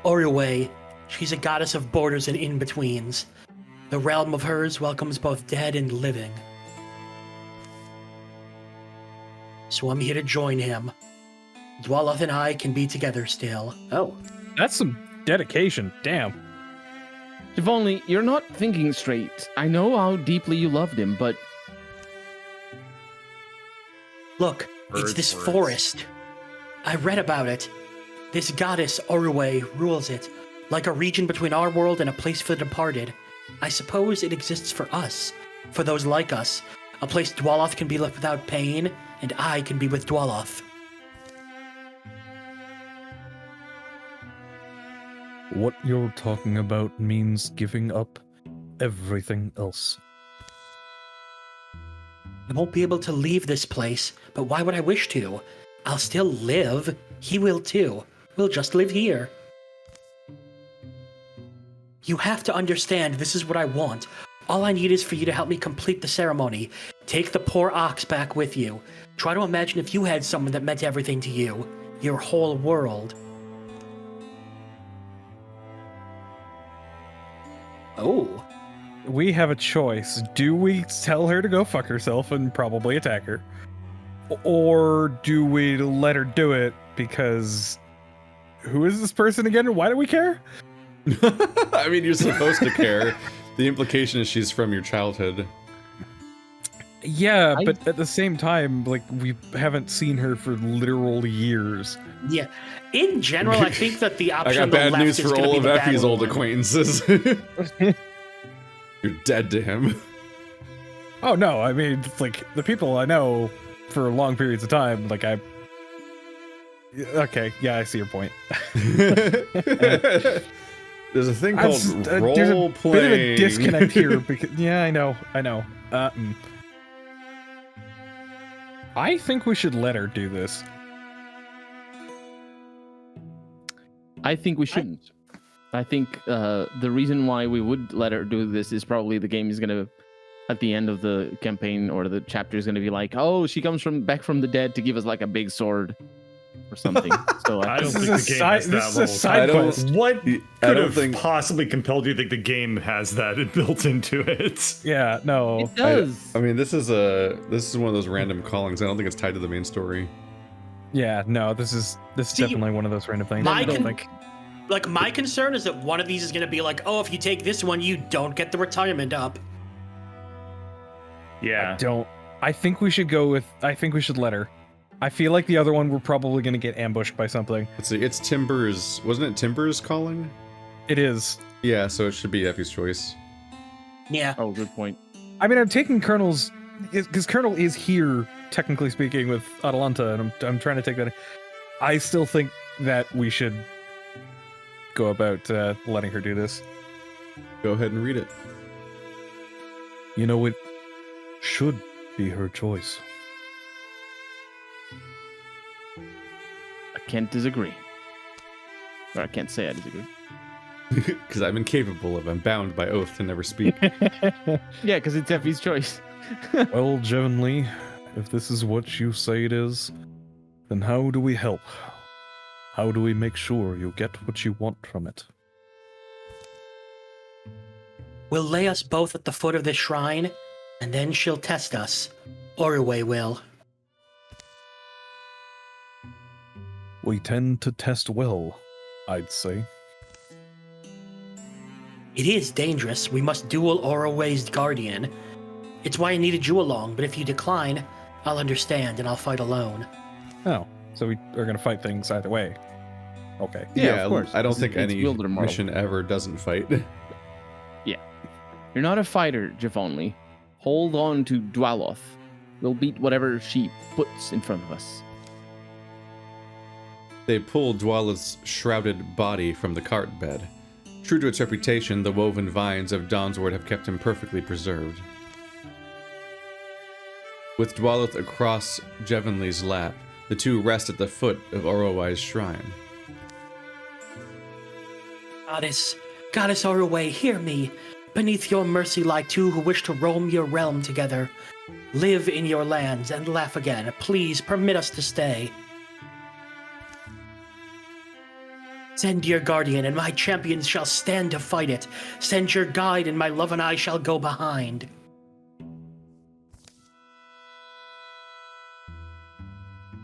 Oriway, she's a goddess of borders and in-betweens. The realm of hers welcomes both dead and living. So I'm here to join him. Dwaloth and I can be together still. Oh. That's some dedication. Damn. Javonli, you're not thinking straight. I know how deeply you loved him, but Look, it's this forest. I read about it. This goddess, Oriway, rules it, like a region between our world and a place for the departed. I suppose it exists for us, for those like us. A place Dwaloth can be left without pain, and I can be with Dwaloth. What you're talking about means giving up everything else. I won't be able to leave this place, but why would I wish to? I'll still live. He will too. We'll just live here. You have to understand this is what I want. All I need is for you to help me complete the ceremony. Take the poor ox back with you. Try to imagine if you had someone that meant everything to you. Your whole world. Oh. We have a choice. Do we tell her to go fuck herself and probably attack her? Or do we let her do it because who is this person again and why do we care? I mean, you're supposed to care. The implication is she's from your childhood. Yeah, but at the same time, like, we haven't seen her for literal years. Yeah. In general, I think that the I option got on the bad left news is for gonna all be of the Effie's battle old one. acquaintances. You're dead to him. Oh, no, I mean, it's like, the people I know for long periods of time, like, Okay, yeah, I see your point. There's a thing called there's a role bit of a playing. disconnect here, because, yeah, I know. I think we should let her do this. I think we shouldn't. I think the reason why we would let her do this is probably the game is gonna, at the end of the campaign or the chapter, is gonna be like, oh, she comes back from the dead to give us like a big sword or something. So I don't This think is the a game side- has this that is a level. side I don't- quest. What I could don't have think- possibly compelled you to think the game has that built into it? Yeah, no. it does. I mean, this is one of those random callings. I don't think it's tied to the main story. Yeah, no, this is See, definitely one of those random things. my I don't con- think. Like, my concern is that one of these is going to be like, oh, if you take this one, you don't get the retirement up. Yeah. I think we should let her. I feel like the other one we're probably going to get ambushed by something. Let's see. It's Timbers. Wasn't it Timbers calling? It is. Yeah, so it should be Effie's choice. Yeah. Oh, good point. I mean, I'm taking Colonel's, because Colonel is here, technically speaking, with Atalanta, and I'm trying to take that. I still think that we should go about letting her do this. Go ahead and read it. You know, it should be her choice. I can't disagree. Or I can't say I disagree. Because I'm incapable of. I'm bound by oath to never speak. Yeah, because it's Effie's choice. Well, Jevon, if this is what you say it is, then how do we help? How do we make sure you get what you want from it? We'll lay us both at the foot of this shrine, And then she'll test us. Orway will. We tend to test well, I'd say. It is dangerous. We must duel Orway's guardian. It's why I needed you along, but if you decline, I'll understand and I'll fight alone. Oh, so we are going to fight things either way. Okay. Yeah, of course. I don't It's- think it's any Wildermyth. mission ever doesn't fight. You're not a fighter, Javonli. Hold on to Dwaloth. We'll beat whatever she puts in front of us. They pull Dwaleth's shrouded body from the cart bed. True to its reputation, the woven vines of Dawnsword have kept him perfectly preserved. With Dwaleth across Jevonli's lap, the two rest at the foot of Orowai's shrine. Goddess Orway, hear me. Beneath your mercy lie two who wish to roam your realm together. Live in your lands and laugh again. Please permit us to stay. Send your guardian, and my champions shall stand to fight it. Send your guide, and my love and I shall go behind.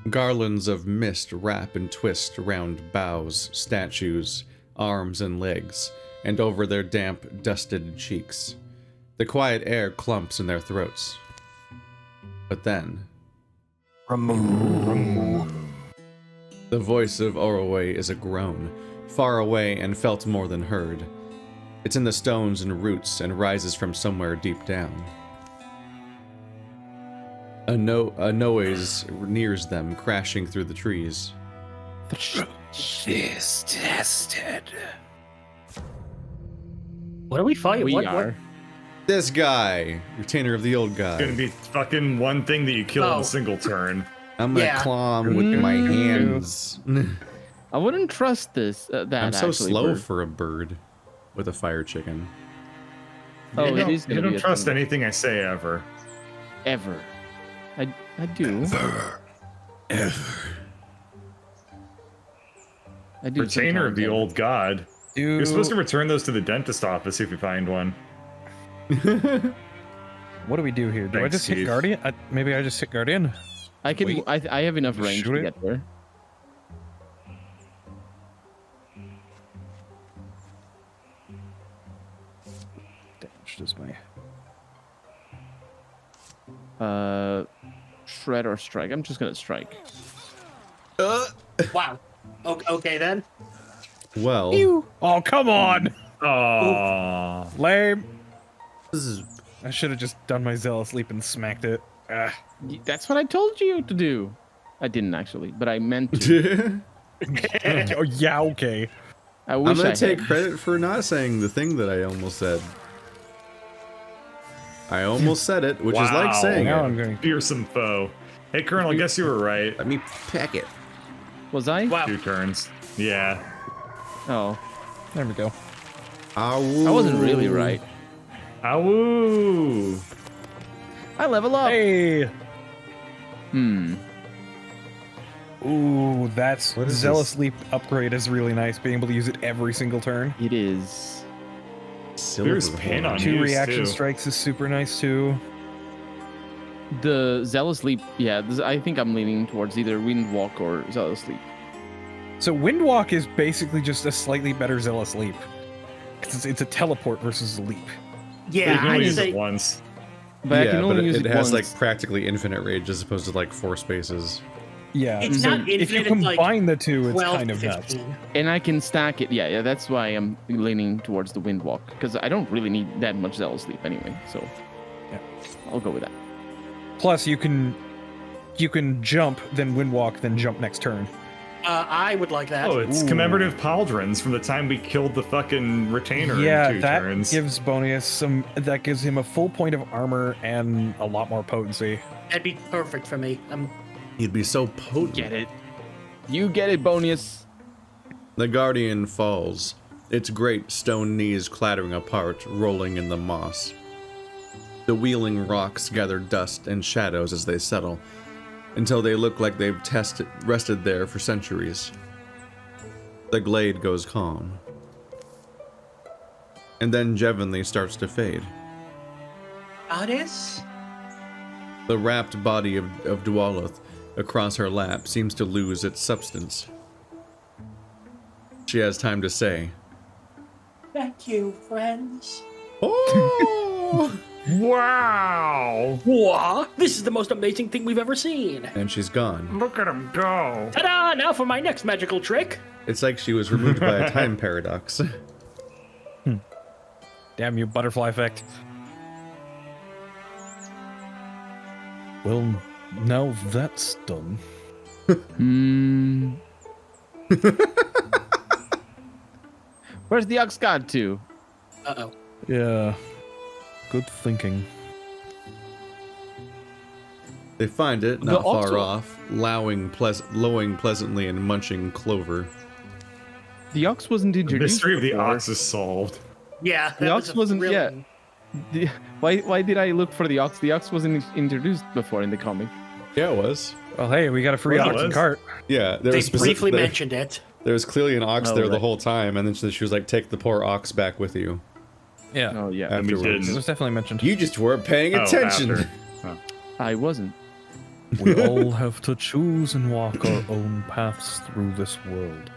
Garlands of mist wrap and twist around boughs, statues, arms, and legs, and over their damp, dusted cheeks. The quiet air clumps in their throats. But then, the voice of Oroway is a groan, far away and felt more than heard. It's in the stones and roots and rises from somewhere deep down. A noise nears them, crashing through the trees. Is tested. What are we fighting? We What? are. This guy, retainer of the old It's gonna guy. be fucking one thing that you kill in Oh. a single turn. I'm gonna Yeah. claw him with my hands. I wouldn't trust this. That I'm so actually, slow Bird. for a bird with a fire chicken. Oh, you it don't, is gonna you be don't a trust thing. anything I say ever. Ever. I do. I do. Retainer of sometimes, the yeah. old god. Do... You're supposed to return those to the dentist office if you find one. What do we do here? Do I Thanks, just hit Steve. Guardian? Maybe I just hit Guardian? I can. Wait. I have enough range Shoot to it? get there. Damage does my... Shred or strike. I'm just gonna strike. Wow. Okay then. Well, Oh, come on! Aww. Lame! this is I should have just done my Zealous Leap and smacked it. That's what I told you to do. I didn't actually, but I meant to. Oh, yeah, okay. I wish I'm gonna I take had. credit for not saying the thing that I almost said. I almost said it, which is like Wow. saying Now it. I'm going... Fearsome foe. Hey, Colonel, I guess you were right. Let me peck it. Was I? Wow. 2 turns. Yeah. Oh, There we go. I wasn't really right. Awoo! I level up. Hey! Hmm. Ooh, that's... What is Zealous this? Leap upgrade is really nice, being able to use it every single turn. It is. There's pain on 2 Use reaction too. strikes is super nice, too. The Zealous Leap. Yeah, I think I'm leaning towards either Windwalk or Zealous Leap. So Windwalk is basically just a slightly better Zealous Leap. 'Cause it's a teleport versus a leap. But you Yeah, can only I'd use say it once. But I Yeah, can but only use it it has once. like practically infinite range as opposed to like 4 spaces. Yeah, It's so not if you infinite, it's like combine the two, it's 12 kind to of nuts. 15. And I can stack it. Yeah, that's why I'm leaning towards the Windwalk because I don't really need that much Zealous Leap anyway. So Yeah. I'll go with that. Plus, you can jump, then Windwalk, then jump next turn. I would like that. Oh, it's Ooh. commemorative pauldrons from the time we killed the fucking retainer Yeah, in 2 that turns. gives Bonius some. That gives him a full point of armor and a lot more potency. That'd be perfect for me. He'd be so potent. Get it? You get it, Bonius. The Guardian falls, its great stone knees clattering apart, rolling in the moss. The wheeling rocks gather dust and shadows as they settle, until they look like they've rested there for centuries. The glade goes calm. And then Jevonli starts to fade. goddess? The wrapped body of Dwaleth across her lap seems to lose its substance. She has time to say, Thank you, friends. "Oh!" Wow! Whoa, this is the most amazing thing we've ever seen. And she's gone. Look at him go. Ta-da! Now for my next magical trick. It's like she was removed by a time paradox. Damn you, butterfly effect. Well, now that's done. Where's the ox god to? Uh-oh. Yeah. Good thinking. They find it The not far ox- off, lowing pleasantly and munching clover. The ox wasn't The introduced. mystery of the before. ox is solved. Yeah, The that ox was a wasn't thrilling- yet. Why did I look for the ox? The ox wasn't introduced before in the comic. Yeah, it was. Well, hey, we got a free Well, it ox and was. cart. Yeah, there They was briefly mentioned it. There was clearly an ox Oh, there the right. whole time, and then she was like, "Take the poor ox back with you." Yeah. Oh yeah, And we Afterwards. It was definitely mentioned. You just weren't paying Oh, attention. after. I wasn't. We all have to choose and walk our own paths through this world.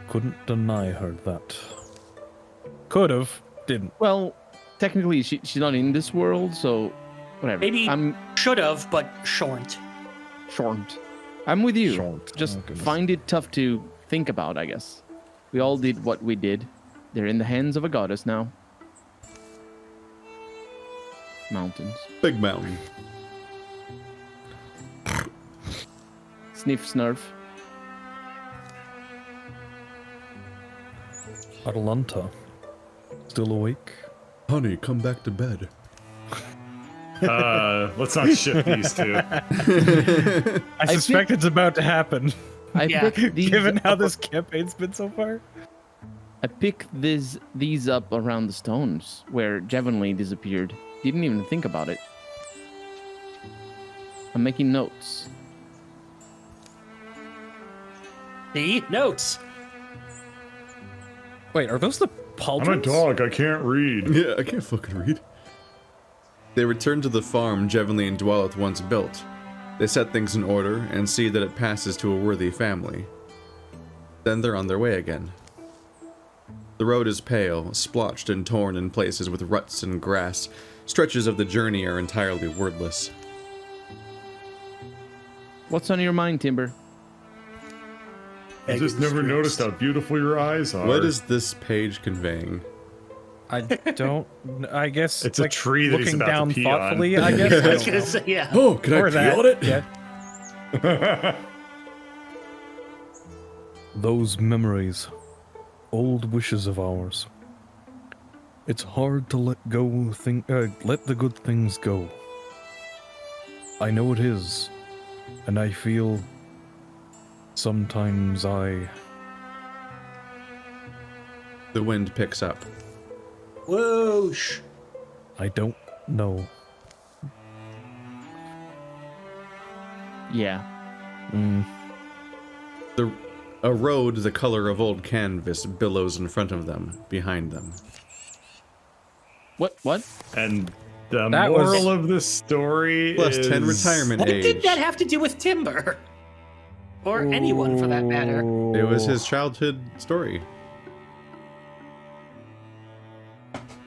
Couldn't deny her that. Could've, didn't. Well, technically she's not in this world, so whatever. Maybe- I'm Should have, but shorn't. short. I'm with you. Short. Just Oh, goodness. find it tough to think about, I guess. We all did what we did. They're in the hands of a goddess now. Mountains. Big mountain. Sniff, snurf. Atalanta. Still awake? Honey, come back to bed. Let's not shift these two. I suspect it's about to happen, I Yeah. picked these given how up, this campaign's been so far. I picked these up around the stones where Jevonly disappeared. Didn't even think about it. I'm making notes. See? Notes. Wait, are those the I'm pauldrons? a dog. I can't read. Yeah, I can't fucking read. They return to the farm Jevonly and Dwaleth once built. They set things in order and see that it passes to a worthy family. Then they're on their way again. The road is pale, splotched and torn in places with ruts and grass. Stretches of the journey are entirely wordless. What's on your mind, Timber? I just never noticed how beautiful your eyes are. What is this page conveying? I don't. I guess It's a tree that he's looking about to down pee on. thoughtfully. I guess. I I was don't gonna know. say, yeah. Oh, can Or I that. pee on it? Yeah. Those memories, old wishes of ours. It's hard to let let the good things go. I know it is, and I feel sometimes The wind picks up. Whoosh. I don't know. Yeah. A road the color of old canvas billows in front of them, behind them. What? And the That was- moral of the story Plus is 10 retirement What age. did that have to do with Timber? Or anyone for that matter. It was his childhood story.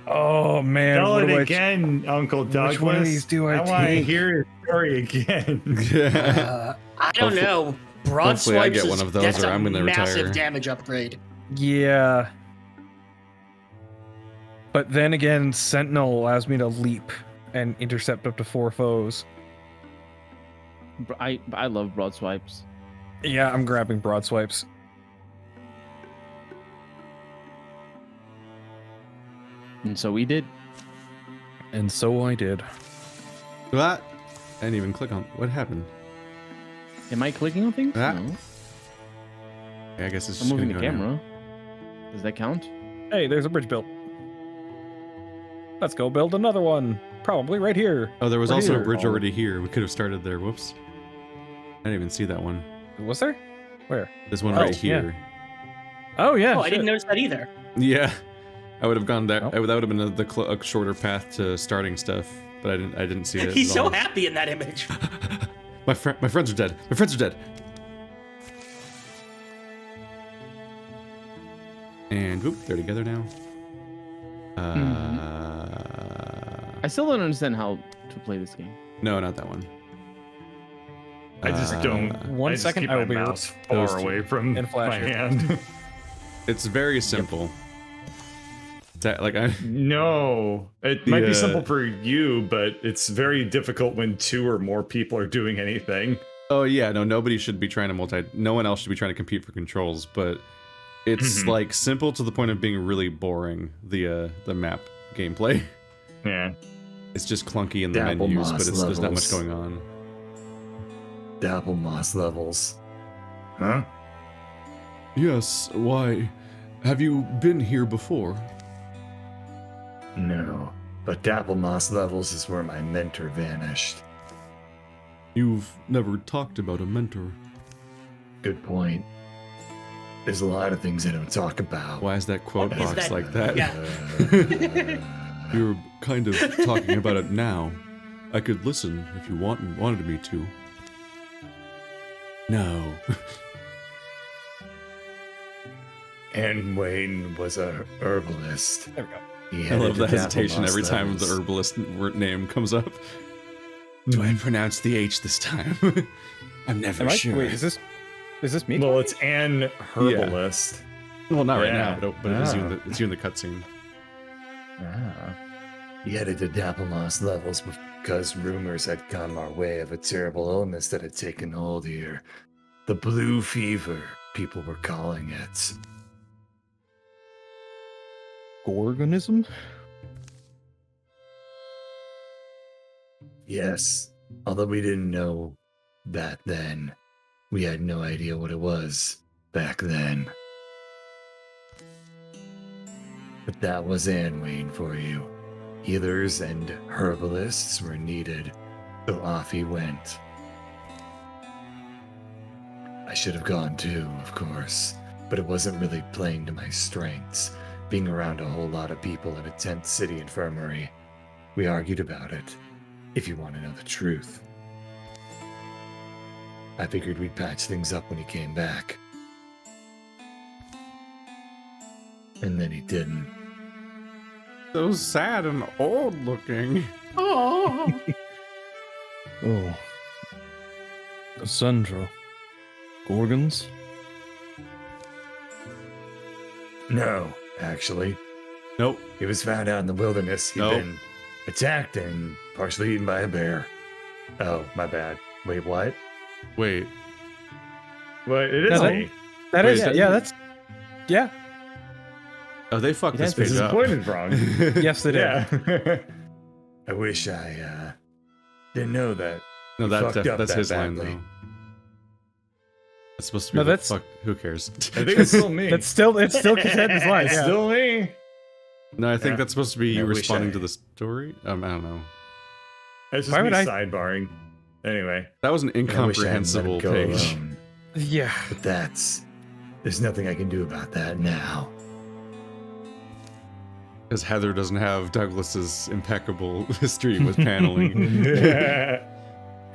Oh man, Tell what it do I again, Uncle Douglas. Which one of these do I want to take? hear your story again. I don't know. Broad hopefully I swipes get is, one of those that's or a I'm gonna massive retire. damage upgrade. Yeah. But then again, Sentinel allows me to leap and intercept up to 4 foes. I love broad swipes. Yeah, I'm grabbing broad swipes. And so we did. And so I did. What? I didn't even click on. What happened? Am I clicking on things? Ah. No. I guess it's I'm just moving the gonna go now. camera. Does that count? Hey, there's a bridge built. Let's go build another one. Probably right here. Oh, there was We're also here. a bridge already here. We could have started there. Whoops. I didn't even see that one. Was there? Where? This one Oh, right here. Oh, yeah. Oh, I shit. didn't notice that either. Yeah. I would have gone there. Nope. That would have been a shorter path to starting stuff, but I didn't see it. He's at so all. happy in that image. My friends are dead. My friends are dead. And whoop, they're together now. I still don't understand how to play this game. No, not that one. I just don't. One I just second, keep I my will be mouse those far two. away from And flash my it. hand. It's very simple. Like No, it might Yeah. be simple for you, but it's very difficult when 2 or more people are doing anything. Oh yeah, no, nobody should be trying to no one else should be trying to compete for controls, but it's like simple to the point of being really boring, the map gameplay. Yeah. It's just clunky in the Dapple menus, moss but there's not much levels. going on. Dapple moss levels. Huh? Yes, why? Have you been here before? No. But Dapple moss levels is where my mentor vanished. You've never talked about a mentor. Good point. There's a lot of things I don't talk about. Why is that quote What is box that? like that? Yeah. You're kind of talking about it now. I could listen if you wanted me to. No. And Wayne was a herbalist. There we go. He I headed love to the Dapple hesitation moss every time the levels. herbalist name comes up. Do I pronounce the H this time? I'm never Am I? sure. Wait, is this me? Well, it's an herbalist. Well, not right Yeah. now, but it's you in the cutscene. Ah. He headed to Dapple moss levels because rumors had come our way of a terrible illness that had taken hold here. The blue fever, people were calling it. Organism? Yes, although we didn't know that then. We had no idea what it was back then. But that was Anne Wayne for you. Healers and herbalists were needed, so off he went. I should have gone too, of course, but it wasn't really playing to my strengths, being around a whole lot of people in a tent city infirmary. We argued about it, if you want to know the truth. I figured we'd patch things up when he came back. And then he didn't. So sad and old looking. Oh. Oh. Cassandra. Gorgons? No, actually. Nope. He was found out in the wilderness. He'd Nope. been attacked and partially eaten by a bear. Oh, my bad. Wait, what? Wait. Well, it is No, me. That Wait, is, that- yeah, that's, yeah. Oh, they fucked this This page is up. pointed wrong. Yes, they did. Yeah. I wish I didn't know that. No, You that, fucked up that's that his line badly. though. It's supposed to be No, the that's- fuck. Who cares? I think it's still me. It's still Cassandra's line. It's Yeah. still me. No, I think Yeah. that's supposed to be I you wish responding I- to the story. I don't know. It's just Why me would I- sidebarring. Anyway. That was an I wish I hadn't let incomprehensible him go page. alone. Yeah. But there's nothing I can do about that now. Because Heather doesn't have Douglas's impeccable history with paneling.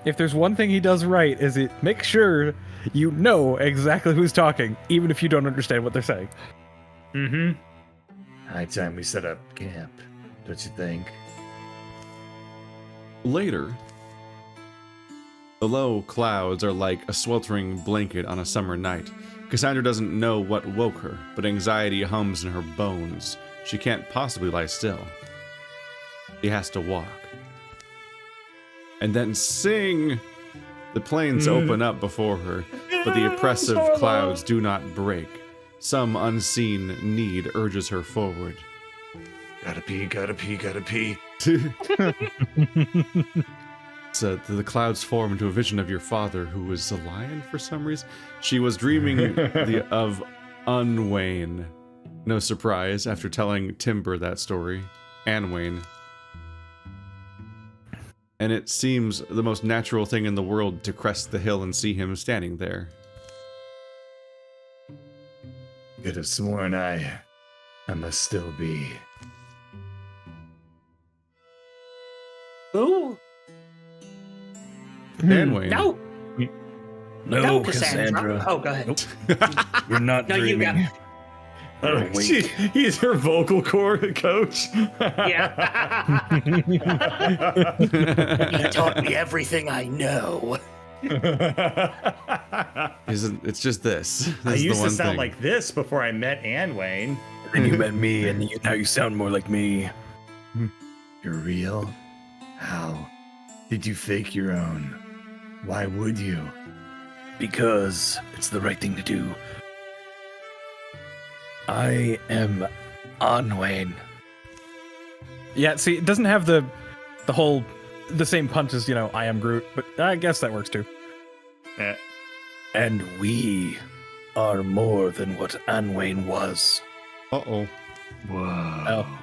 If there's one thing he does right, is it make sure you know exactly who's talking, even if you don't understand what they're saying. Mm-hmm. High time we set up camp, don't you think? Later, the low clouds are like a sweltering blanket on a summer night. Cassandra doesn't know what woke her, but anxiety hums in her bones. She can't possibly lie still. She has to walk. And then sing! The plains open up before her, but the oppressive clouds do not break. Some unseen need urges her forward. Gotta pee, gotta pee, gotta pee. So the clouds form into a vision of your father, who was a lion for some reason. She was dreaming of Unwayne. No surprise after telling Timber that story. Anwayne. And it seems the most natural thing in the world to crest the hill and see him standing there. Could have sworn I I must still be. Ooh, Anway. no, No, Cassandra. Oh, go ahead. You're not No, you dreaming. Oh, Wink. he's her vocal cord coach. Yeah. He taught me everything I know. It's just this. This I is used the to one sound thing. like this before I met Anwayne. Then you met me, and now you sound more like me. You're real? How? Did you fake your own? Why would you? Because it's the right thing to do. I am Anwayne. Yeah, see, it doesn't have the same punch as, I am Groot, but I guess that works too. Eh. And we are more than what Anwayne was. Uh-oh. Whoa. Oh.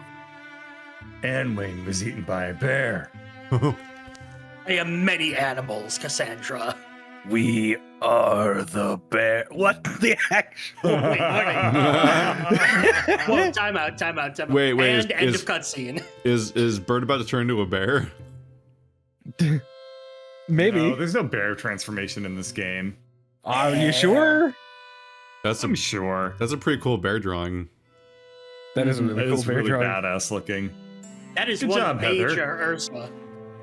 Anwayne was eaten by a bear. I am many animals, Cassandra. We are the bear. What the actual? Well, time out. Wait, And end is- of cutscene. Is Bird about to turn into a bear? Maybe. No, there's no bear transformation in this game. Are you sure? That's I'm sure. a pretty cool bear drawing. That is a really It cool is bear really drawing. badass looking. That is Good one job, major Heather. Ursula.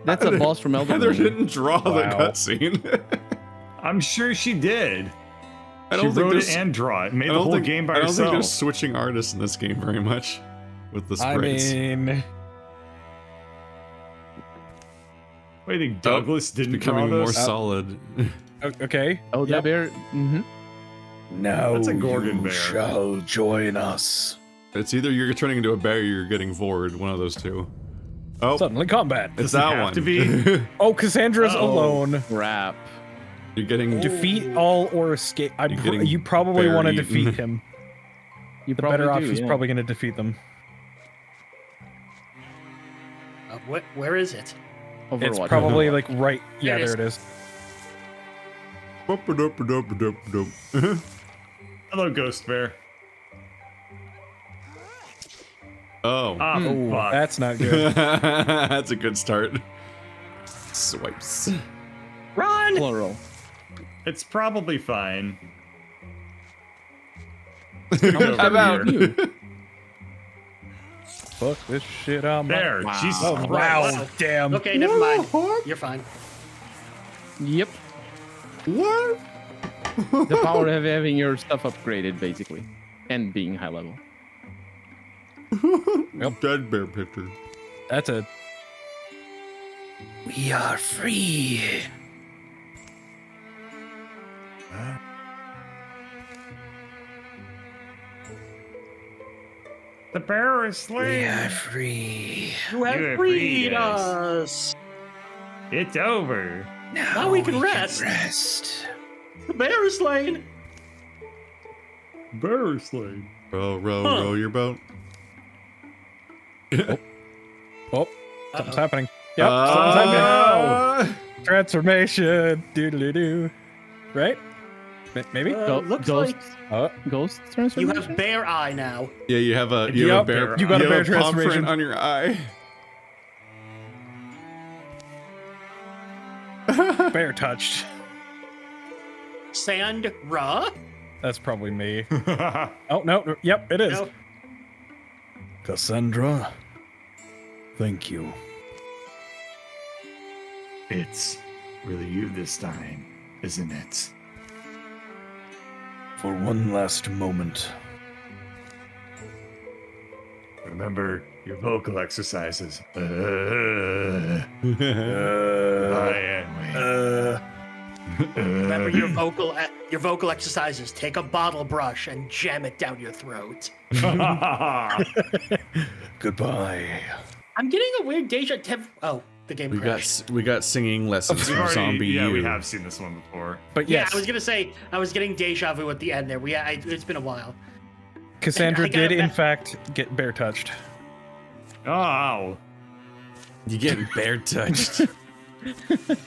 That's a boss from Heather Elden Ring. didn't draw the Wow. cutscene. I'm sure she did. I She don't think wrote there's- it and draw it. I Made the don't whole think game by I don't think herself. there's switching artists in this game very much with the I sprites. mean, Wait, you think Douglas It's didn't becoming draw more this? solid. okay. Oh, that Yep. bear. Mm-hmm. Now That's a Gorgon you bear. shall join us. It's either you're turning into a bear or you're getting vored. One of those two. Oh, Suddenly combat. it's Doesn't that have one. to be. Oh, Cassandra's Uh-oh. alone. Crap. You're getting. Defeat all or escape. You're getting You probably want to bear defeat eaten. him. You The probably better do, option is yeah. probably going to defeat them. Where is it? It's Overwatch. probably like right. Yeah, There it there it is. Hello, Ghost Bear. Oh. Ah, Oh, fuck. that's not good. That's a good start. Swipes. Run! Plural. It's probably fine. I'm out. Fuck this shit. There, Wow. Jesus Oh, Christ. wow. Damn. Okay, never mind. You're fine. Yep. What? The power of having your stuff upgraded, basically, and being high level. Dead bear picture. That's a. We are free. The bear is We slain. are free. You have have freed freed us. It's over. Now we can rest. Rest. The bear is slain. Bear is slain. Row, row, Huh. row your boat. Oh, something's happening. Yep, something's happening. Transformation. Doodly doo. Right? Maybe? Looks Ghost, like ghost you transformation. have bear eye now. Yeah, you have a you Yep, have a bear. you got a bear have palm print transformation. on your eye. Bear touched. Sandra? That's probably me. Oh, no. Yep, it is. No. Cassandra, thank you. It's really you this time, isn't it? For one last moment. Remember your vocal exercises. Uh, Anway. Remember your vocal exercises. Take a bottle brush and jam it down your throat. Goodbye. I'm getting a weird deja. Oh, the game crashed. we got singing lessons We've from already- Zombie yeah, U. we have seen this one before. But Yeah, yes, I was gonna say I was getting deja vu at the end there. It's been a while. Cassandra I got did, it in back. fact, get bear touched. Oh, You getting bear touched.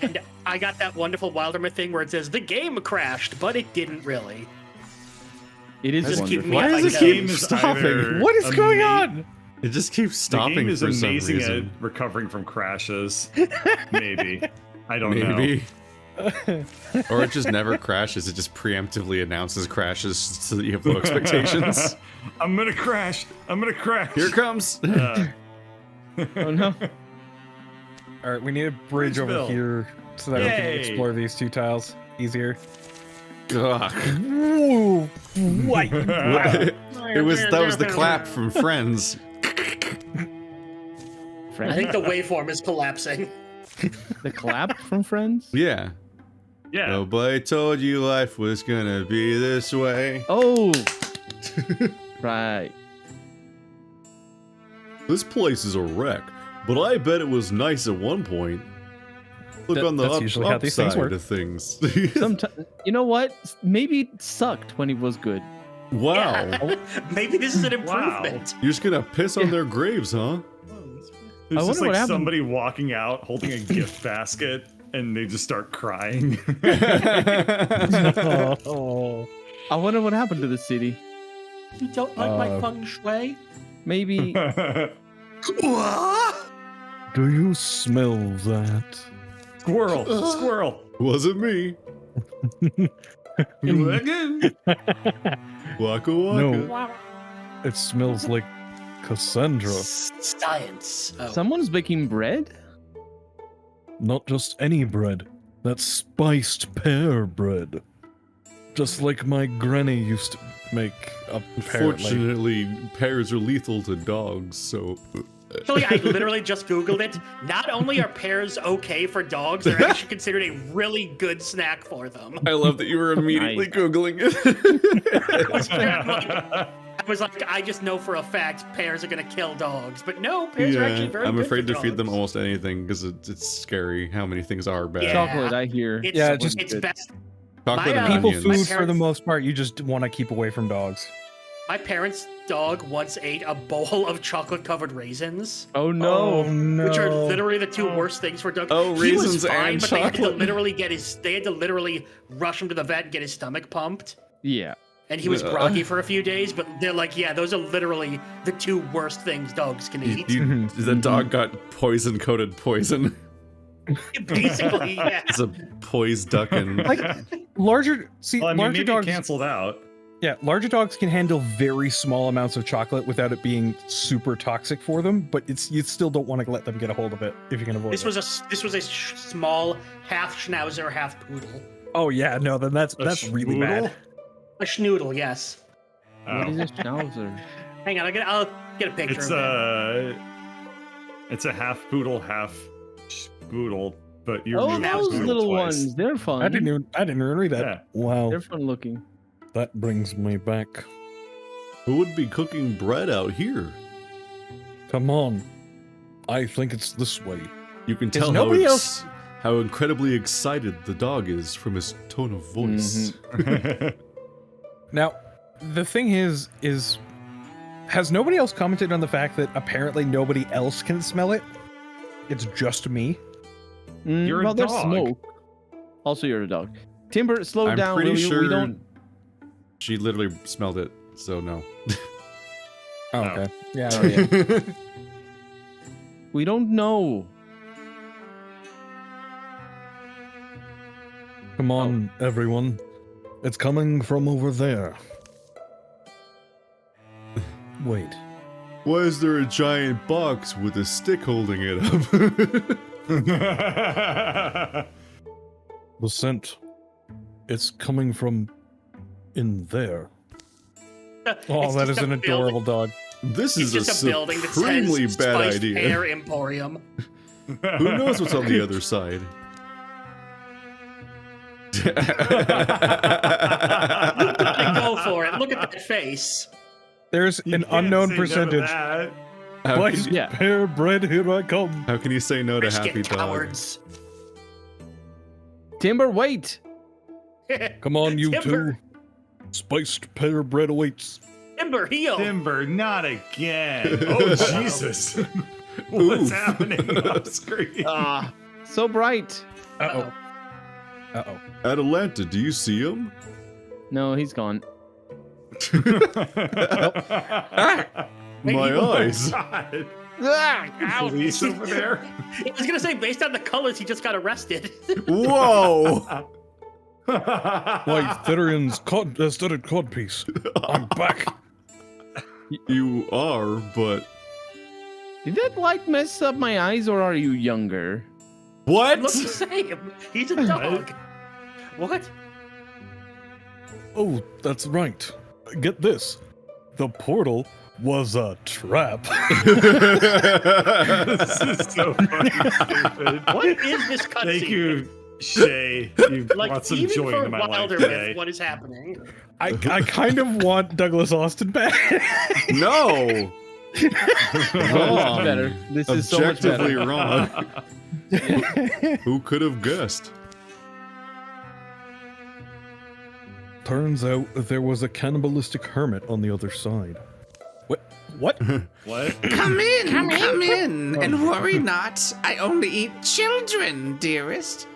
And I got that wonderful Wildermyth thing where it says the game crashed, but it didn't really. It is Just keep wonderful. me Why up, does I it know. keep Game is stopping? either What is going ama- on? It just keeps The stopping game is for some amazing at reason. recovering from crashes. Maybe. I don't know. Maybe. Or it just never crashes. It just preemptively announces crashes so that you have low expectations. I'm gonna crash. I'm gonna crash. Here it comes. Oh no. All right, we need a bridge over Bridgeville. here so that we can Yay. explore these two tiles easier. Ugh. Ooh, what? That was the clap from Friends. I think the waveform is collapsing. The clap from Friends? Yeah. Yeah. Nobody told you life was gonna be this way. Oh! Right. This place is a wreck, but I bet it was nice at one point. Look on the That's usually how these things upside work. of things. Sometimes, you know what? Maybe it sucked when it was good. Wow. Yeah. Maybe this is an Wow. improvement. You're just gonna piss on their graves, huh? There's I just wonder what like happened. somebody walking out holding a gift basket and they just start crying. Oh. I wonder what happened to the city. You don't like my feng shui? Maybe. Do you smell that? Squirrel! Squirrel! Wasn't me. Again. Waka waka. No. It smells like Cassandra. Science. Oh. Someone's baking bread? Not just any bread. That's spiced pear bread. Just like my granny used to make, apparently. Unfortunately, pears are lethal to dogs, so. Actually, I literally just Googled it. Not only are pears okay for dogs, they're actually considered a really good snack for them. I love that you were immediately Nice. Googling it. I was like, I just know for a fact pears are gonna kill dogs. But no, pears are actually very I'm good afraid for to feed them dogs. almost anything because it's scary how many things are bad. Yeah. Chocolate, I hear. It's, Yeah, it's just- best. Chocolate My, and People onions. My food for the parents- most part, you just want to keep away from dogs. My parents' dog once ate a bowl of chocolate-covered raisins, Oh no. no. which are literally the two worst things for dogs. Oh, He was raisins fine, and but they had to chocolate. literally they had to literally rush him to the vet and get his stomach pumped. Yeah. And he was groggy for a few days, but they're like, yeah, those are literally the two worst things dogs can eat. The dog got poison-coated poison. Basically, yeah. It's a poise ducking. Like larger, see, Well, I mean, larger maybe dogs. it canceled out. Yeah, larger dogs can handle very small amounts of chocolate without it being super toxic for them. But you still don't want to let them get a hold of it if you can avoid This it. was a small half schnauzer, half poodle. Oh yeah, no, then that's really bad. A schnoodle, yes. What is Oh. a schnauzer? Hang on, I'll get a picture It's of it. it's a half poodle, half boodle, but you're Oh, moving Schnauzers. those poodle little twice. ones. They're fun. I didn't even read that. Yeah. Wow, They're fun looking. that brings me back. Who would be cooking bread out here? Come on, I think it's this way. You can Is tell nobody else- how incredibly excited the dog is from his tone of voice. Now, the thing is has nobody else commented on the fact that apparently nobody else can smell it? It's just me. You're a well, there's dog. smoke. Also, you're a dog. Timber, slow I'm down. pretty will you? sure We don't. she literally smelled it, so no. Oh, okay. Yeah. Oh, yeah. We don't know. Come on, everyone. It's coming from over there. Wait. Why is there a giant box with a stick holding it up? The scent. It's coming from in there. Oh, It's that just is a an adorable dog. This It's is just a a building that supremely says bad Spiced idea. Pear Emporium. Who knows what's on the other side? Go for it. Look at that face. There's You an can't unknown say no to percentage. that. How Spiced can, Yeah. pear bread, here I come. how can you say no to Rich Happy get Dog? cowards. Timber, wait. Come on, you Timber. two. Spiced pear bread awaits. Timber, heel. Timber, not again. Oh, Jesus. What's Oof. happening off screen? Ah, so bright. Uh-oh. Uh-oh. Atalanta, do you see him? No, he's gone. My eyes. God. Ow. Police over there. I was gonna say, based on the colors, he just got arrested. Whoa! Why, Therion's studded codpiece. I'm back. You are, but Did that light mess up my eyes, or are you younger? what? Look the same. He's a dog. What? Oh, that's right. Get this. The portal was a trap. This is so fucking stupid. What is this cutscene? Thank you, Shay. You Like, brought some even joy for into my life Wildermyth, today. what is happening? I kind of want Douglas Austin back. No. Much better. This is so much Objectively better. wrong. Who could have guessed? Turns out there was a cannibalistic hermit on the other side. What? What? What? Come in, and worry not. I only eat children, dearest.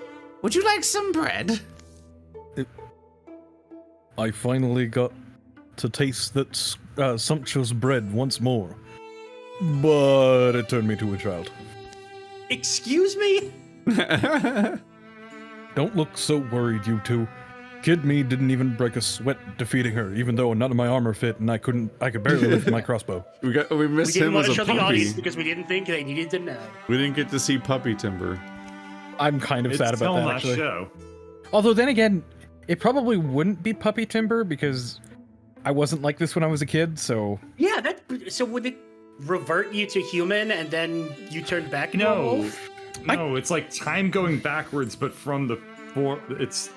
Would you like some bread? I finally got to taste that sumptuous bread once more. But it turned me to a child. Excuse me? Don't look so worried, you two. Kid me didn't even break a sweat defeating her, even though none of my armor fit and I could barely lift my crossbow. We We missed didn't him want as to a show the audience puppy. because we didn't think they needed to know. We didn't get to see Puppy Timber. I'm kind of It's sad still about that, not actually. show. Although then again, it probably wouldn't be Puppy Timber because I wasn't like this when I was a kid, so... Yeah, so would it revert you to human and then you turn back into a No, wolf? no, it's like time going backwards, but from the it's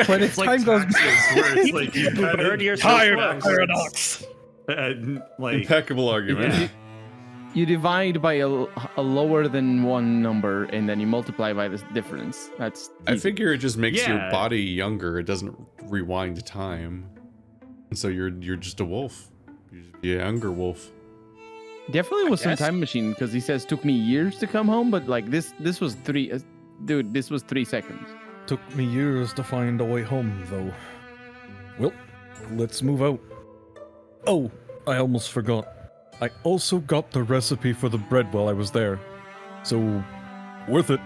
But it's if like time goes taxes, where it's like you Revert kind yourself Tired backwards. of paradox. like Impeccable argument. You divide by a lower than one number, and then you multiply by the difference. That's I figure it just makes your Yeah. body younger. It doesn't rewind time. And so you're just a wolf. You're just a younger wolf. definitely was some guess. time machine because he says took me years to come home, but like this was dude, this was 3 seconds. Took me years to find a way home, though. Well, let's move out. Oh, I almost forgot. I also got the recipe for the bread while I was there. So, worth it.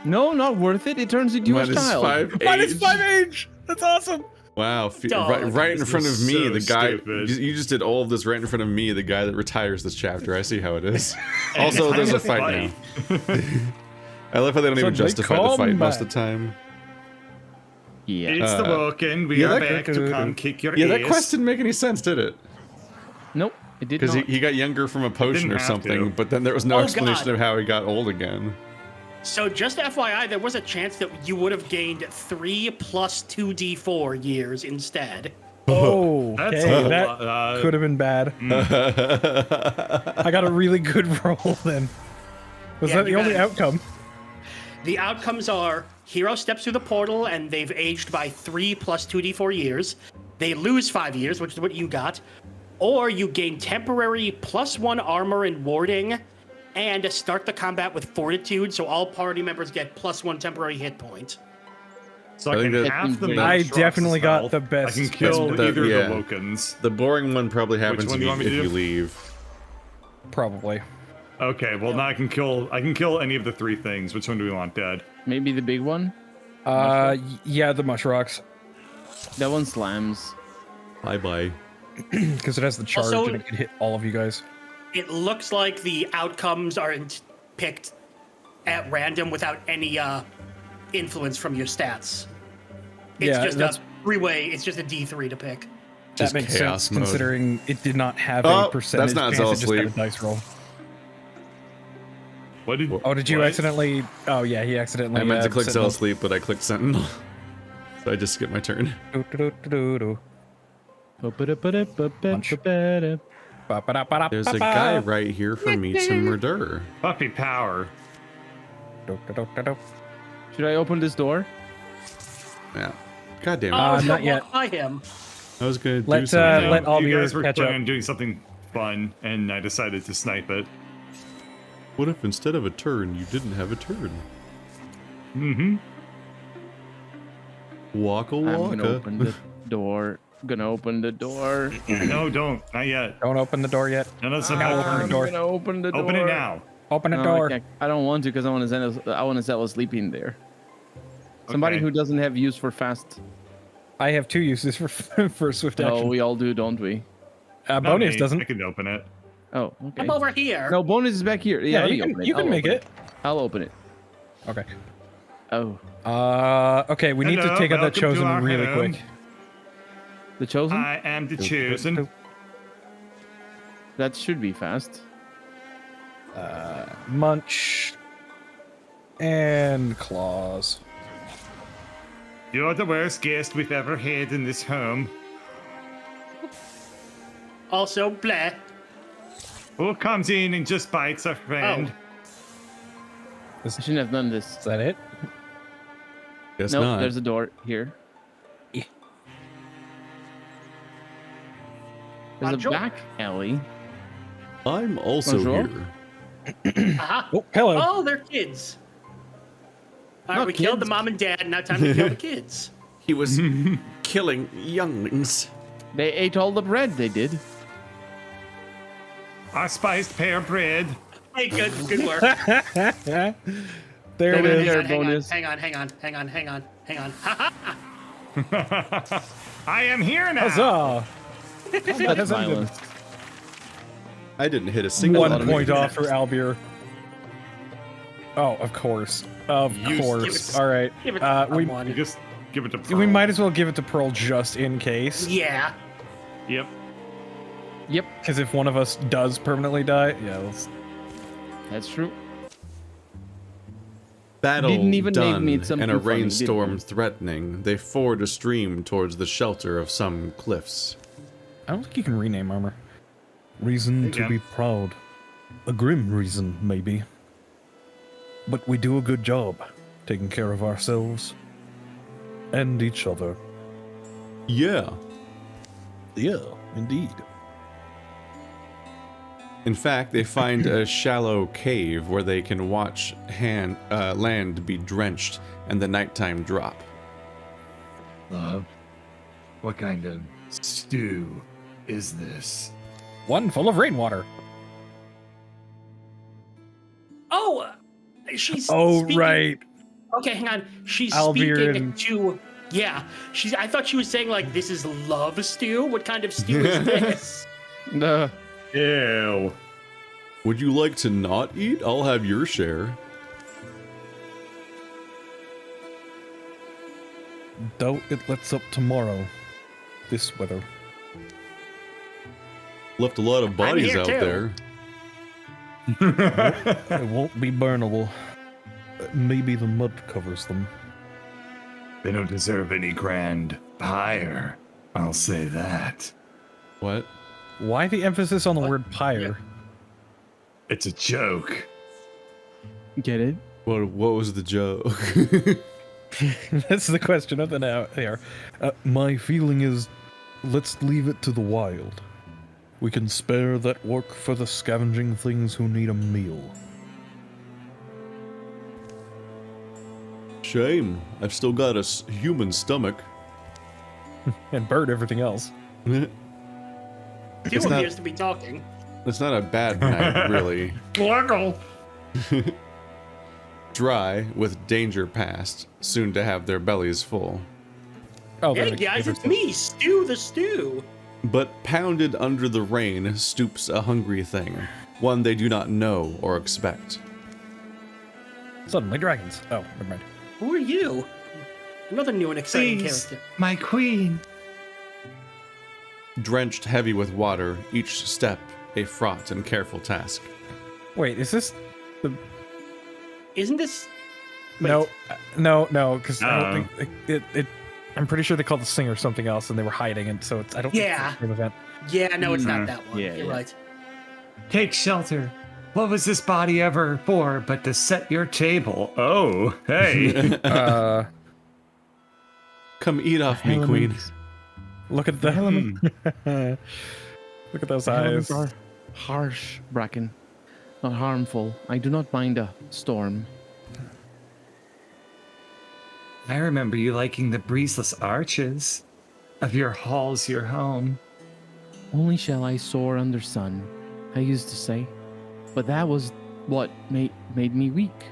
No, not worth it. It turns into a child. Minus 5 age! That's awesome! Wow, Dog. right in This front of is me, so the guy. stupid. You just did all of this right in front of me, the guy that retires this chapter. I see how it is. Also, time there's a to fight now. I love how they don't even Suddenly justify the fight most of combat. the time. Yeah. It's the Woken. We yeah, are that- back to come kick your Yeah, ass. that quest didn't make any sense, did it? Nope, it did Because not. he got younger from a potion Didn't or have something, to. but then there was no Oh, explanation God. of how he got old again. So just FYI, there was a chance that you would have gained 3 plus 2d4 years instead. Oh, That's okay, a that lot, could have been bad. I got a really good roll then. Was Yeah, that the you only got it. outcome? The outcomes are hero steps through the portal and they've aged by 3 plus 2d4 years. They lose 5 years, which is what you got. Or you gain temporary +1 armor and warding and start the combat with fortitude, so all party members get +1 temporary hit point. So I I think can that- half the I Maelstrom's definitely got health. the best- I can kill That's- either yeah. of the Wokens. The boring one probably happens one if do you you, want me to if you do? leave. Probably. Okay, well now I can kill any of the 3 things. Which one do we want dead? Maybe the big one. Yeah, the mush rocks. That one slams. Bye-bye. Because it has the charge Also- and it can hit all of you guys. It looks like the outcomes are picked at random without any influence from your stats. It's Yeah, just that's- a 3-way, it's just a D3 to pick. Just that makes chaos sense mode. considering it did not have Oh, a percentage. that's not chance, it Zell's just had a sleep. dice roll. What did? Oh, did you what? accidentally? Oh yeah, he accidentally. I meant to click Sentinel. Cell Sleep, but I clicked Sentinel. So I just skipped my turn. Do-do-do-do-do. Ba-ba-da-ba-da-ba-ba-da. Ba-ba-da-ba-da-ba-ba. There's a guy right here for me to murder. Puppy power. Do-do-do-do-do. Should I open this door? Yeah. God damn it. Oh, not yet. walk by him. I was gonna do Let something. let all you of guys were catch planning up. on doing something fun, and I decided to snipe it. What if instead of a turn, you didn't have a turn? Mm-hmm. Waka I'm gonna waka. open the door. Gonna open the door. No, don't. Not yet. Don't open the door yet. No, that's not Now my open the turn. door. Gonna open the door. Open it now. Open the No, door. I don't want to because I want to settle sleeping there. Somebody Okay. who doesn't have use for fast. I have 2 uses for for swift Oh, action. we all do, don't we? Not Bonus me. doesn't. I can open it. Oh, okay. I'm over here. No, bonus is back here. Yeah, let you me can, open you can I'll make open it. I'll open it. Okay. Oh, Okay, we need to Hello, take out that welcome to chosen our really home. quick. the chosen? I am the chosen. That should be fast. Munch and claws. You're the worst guest we've ever had in this home. Also, bleh. Who comes in and just bites a friend? I shouldn't have done this. Is that it? Guess Nope, not. there's a door here. Yeah. There's a Bonjour. back alley. I'm also Bonjour. here. Aha. Oh, hello. Oh, they're kids. All right, Not we killed the kids. mom and dad. Now time to kill the kids. He was killing younglings. They ate all the bread, they did. I spiced pear bread. Hey, good work. There it Go in is. here. hang bonus. on. Ha ha. I am here now. Huzzah! That's That ended. violent. I didn't hit a single 1 enemy. point off for Albier. Oh, of course. Of You course. give it- All right. Give it to We someone. You just give it to we Pearl. might as well give it to Pearl just in case. Yeah. Yep. Yep, Because if one of us does permanently die, yeah, let's... that's true. Battle Didn't even make done me something and a funny, did rainstorm you? threatening, they ford a stream towards the shelter of some cliffs. I don't think you can rename armor. Reason to Yeah. be proud. A grim reason, maybe. But we do a good job taking care of ourselves and each other. Yeah. Yeah, indeed. In fact, they find a shallow cave where they can watch land be drenched and the nighttime drop. Love, what kind of stew is this? One full of rainwater. Oh, she's. Oh, speaking- right. Okay, hang on. She's Albier speaking and- to. Yeah, she's. I thought she was saying like, "This is love stew." What kind of stew is this? Ew. Would you like to not eat? I'll have your share. Doubt it lets up tomorrow. This weather. Left a lot of bodies here out too. there. It won't be burnable. Maybe the mud covers them. They don't deserve any grand pyre. I'll say that. What? Why the emphasis on the word pyre? It's a joke. Get it? What was the joke? That's the question of the now. Here, my feeling is, let's leave it to the wild. We can spare that work for the scavenging things who need a meal. Shame. I've still got a human stomach. And bird everything else. Two It's not- appears to be talking. It's not a bad night, really. Gluggle. Dry, with danger past, soon to have their bellies full. Oh, Hey they're the guys, favorite it's me, Stew the Stew. But pounded under the rain stoops a hungry thing, one they do not know or expect. stuff. Suddenly dragons. Oh, never mind. Who are you? Another new and exciting Please, character. my queen. Drenched heavy with water, each step a fraught and careful task. Wait, is this the... Isn't this? Wait. No, because I Uh-oh. don't think it. I'm pretty sure they called the singer something else, and they were hiding it. So it's I don't. Yeah. Think it's the same event. Yeah, no, it's not Mhm. that one. Yeah, You're yeah. right. Take shelter. What was this body ever for but to set your table? Oh, hey. Come eat off me, Elements. queen. Look at the Look at those eyes. Elements are harsh, Bracken. Not harmful. I do not mind a storm. I remember you liking the breezeless arches. of your halls your home. Only shall I soar under sun, I used to say. But that was what made me weak,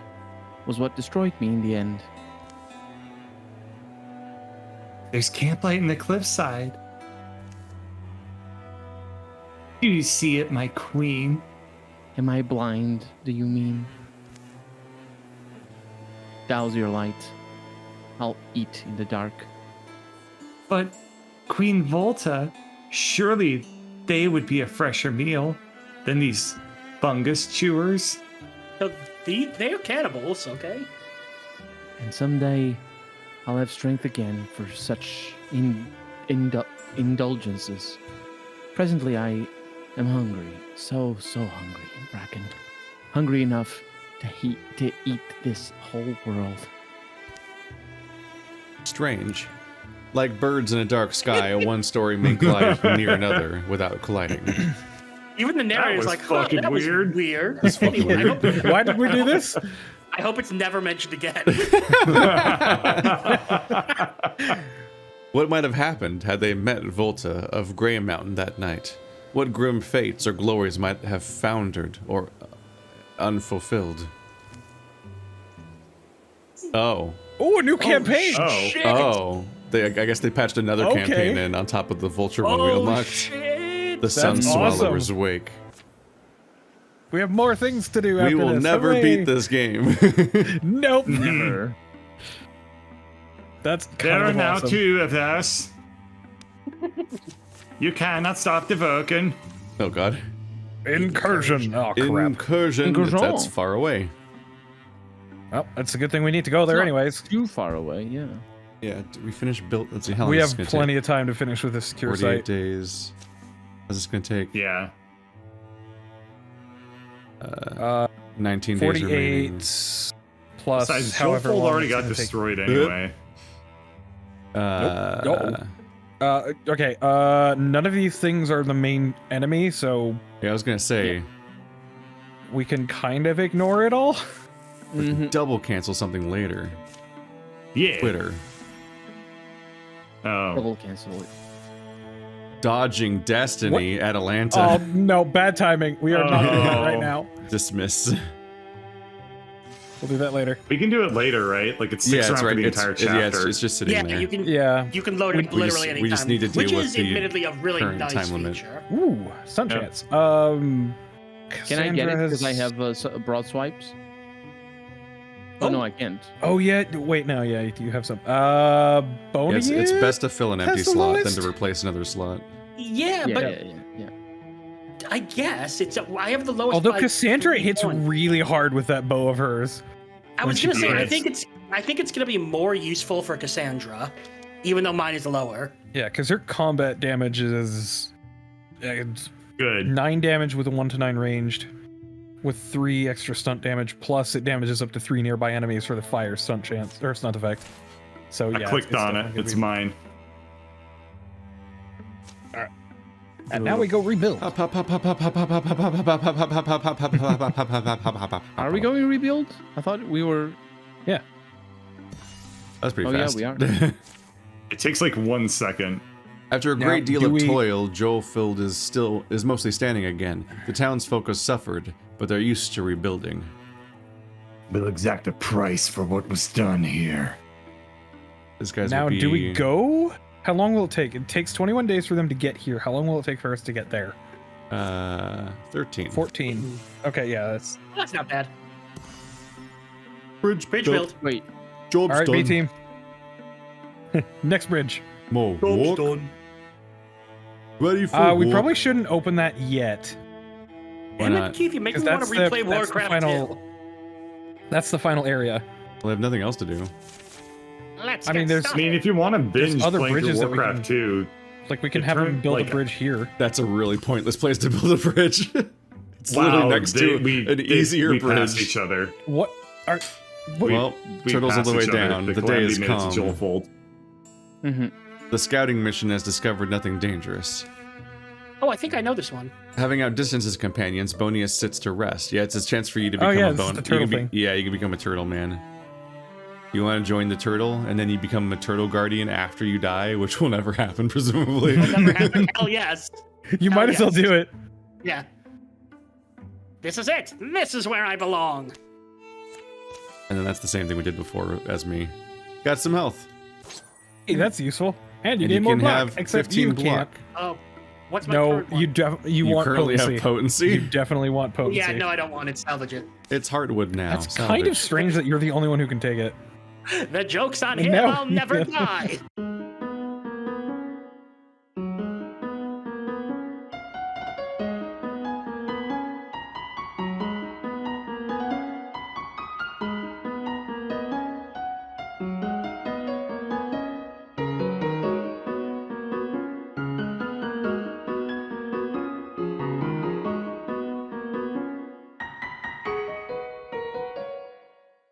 was what destroyed me in the end. There's camplight in the cliffside. Do you see it, my queen? Am I blind, do you mean? Douse your light. I'll eat in the dark. But Queen Volta, surely they would be a fresher meal than these fungus chewers. So they're cannibals, okay? And someday I'll have strength again for such indulgences. Presently I am hungry, so hungry, Bracken. Hungry enough to eat this whole world. Strange. Like birds in a dark sky, a one-story may glide near another without colliding. Even the narrator's was like, huh, fucking that was weird. weird. That's fucking Anyway, weird. Why did we do this? I hope it's never mentioned again. What might have happened had they met Volta of Grey Mountain that night? What grim fates or glories might have foundered or unfulfilled? Oh. Oh, a new campaign. Oh. I guess they patched another Okay. campaign in on top of the Vulture one we unlocked. Shit. The Sun That's Swallower's awesome. Wake. We have more things to do We after will this. never Hooray. beat this game. Nope. Never. That's There kind are of now awesome. 2 of us. You cannot stop the Vulcan. Oh god. Incursion. Oh, crap. Incursion. Incursion. That's far away. Well, that's a good thing we need to go there It's not anyways. Too far away, yeah. Yeah, we finished built. Let's see how long We this have is gonna plenty of time to finish with this take. secure 48 site. days. How's this gonna take? Yeah. 19 days remaining. 48 plus Besides, however Joelfold long already it's got gonna take. destroyed anyway. Okay, none of these things are the main enemy, so Yeah, I was gonna say, we can kind of ignore it all. double cancel something later. Yeah. Twitter. Oh. Double cancel it. Dodging Destiny, Oh, Atalanta. no, bad timing. We are not doing that right Oh. now. Dismiss. We'll do that later. We can do it later, right? Like it Yeah, sticks it's around right. for the It's, entire yeah, chapter. it's just sitting Yeah, there. you can Yeah. load it We literally just- anytime. we just need to deal which with is the admittedly a really current nice time limit. feature. Ooh, sun Yep. chance. Can I get it Cassandra because I has- have broad swipes? Oh, no, I can't. Oh yeah, wait, no, yeah, you have some. Yeah, Boney. it's best to fill an empty That's the slot lowest? than to replace another slot. Yeah, Yeah, but yeah. I guess it's. I have the lowest. Although by Cassandra hits 3.1. really hard with that bow of hers. I was when gonna she say, I hits. think it's gonna be more useful for Cassandra, even though mine is lower. Yeah, because her combat damage is it's Good. 9 damage with a 1 to 9 ranged, with 3 extra stunt damage. Plus, it damages up to 3 nearby enemies for the fire stunt chance or stunt effect. So I yeah, clicked it's on it. definitely It's gonna mine. be- And now we go rebuild. Are we going to rebuild? I thought we were. That's pretty Oh, yeah, fast. we are. It takes like 1 second. After a Now, great deal do of we- toil, Joelfield is mostly standing again. The townsfolk have suffered, but they're used to rebuilding. We'll exact a price for what was done here. These guys Now, will be... do we go? How long will it take? It takes 21 days for them to get here. How long will it take for us to get there? 13. 14. Okay, yeah, that's That's not bad. Bridge build. Wait, Job's all right. B done. team. Next bridge. More walk. Ready for We walk. probably shouldn't open that yet. Why Damn it, not? Keith, you make me 'Cause want to that's the- replay that's the Warcraft final- 2. That's the final area. Well, they have nothing else to do. Let's I mean, get there's- I started. mean, if you want to binge other playing bridges through that we Warcraft can- 2, Like we can It have them turned, build like- a bridge here. That's a really pointless place to build a bridge. It's wow, literally next to we easier we passed bridge. each other. What are? What, Well, We turtles on passed the way each other. down. The day Calamity is made it to calm. Joelfold. The scouting mission has discovered nothing dangerous. Oh, I think I know this one. Having outdistanced his companions, Bonius sits to rest. Yeah, it's a chance for you to Oh, become yeah, a this is bone. the turtle you can thing. yeah, you can become a turtle man. You want to join the turtle, and then you become a turtle guardian after you die, which will never happen, presumably. It'll never happen. Hell yes. You might as well do it. Yeah. This is it. This is where I belong. And then that's the same thing we did before as me. Got some health. Hey, that's useful. And you And gain you more can block. have Except 15 you block. can't. Oh, what's my No, third one? you want currently potency. have potency. You definitely want potency. Yeah, no, I don't want it. Salvage it. It's hardwood now. That's kind of strange that you're the only one who can take it. The joke's on And him. now- I'll never die.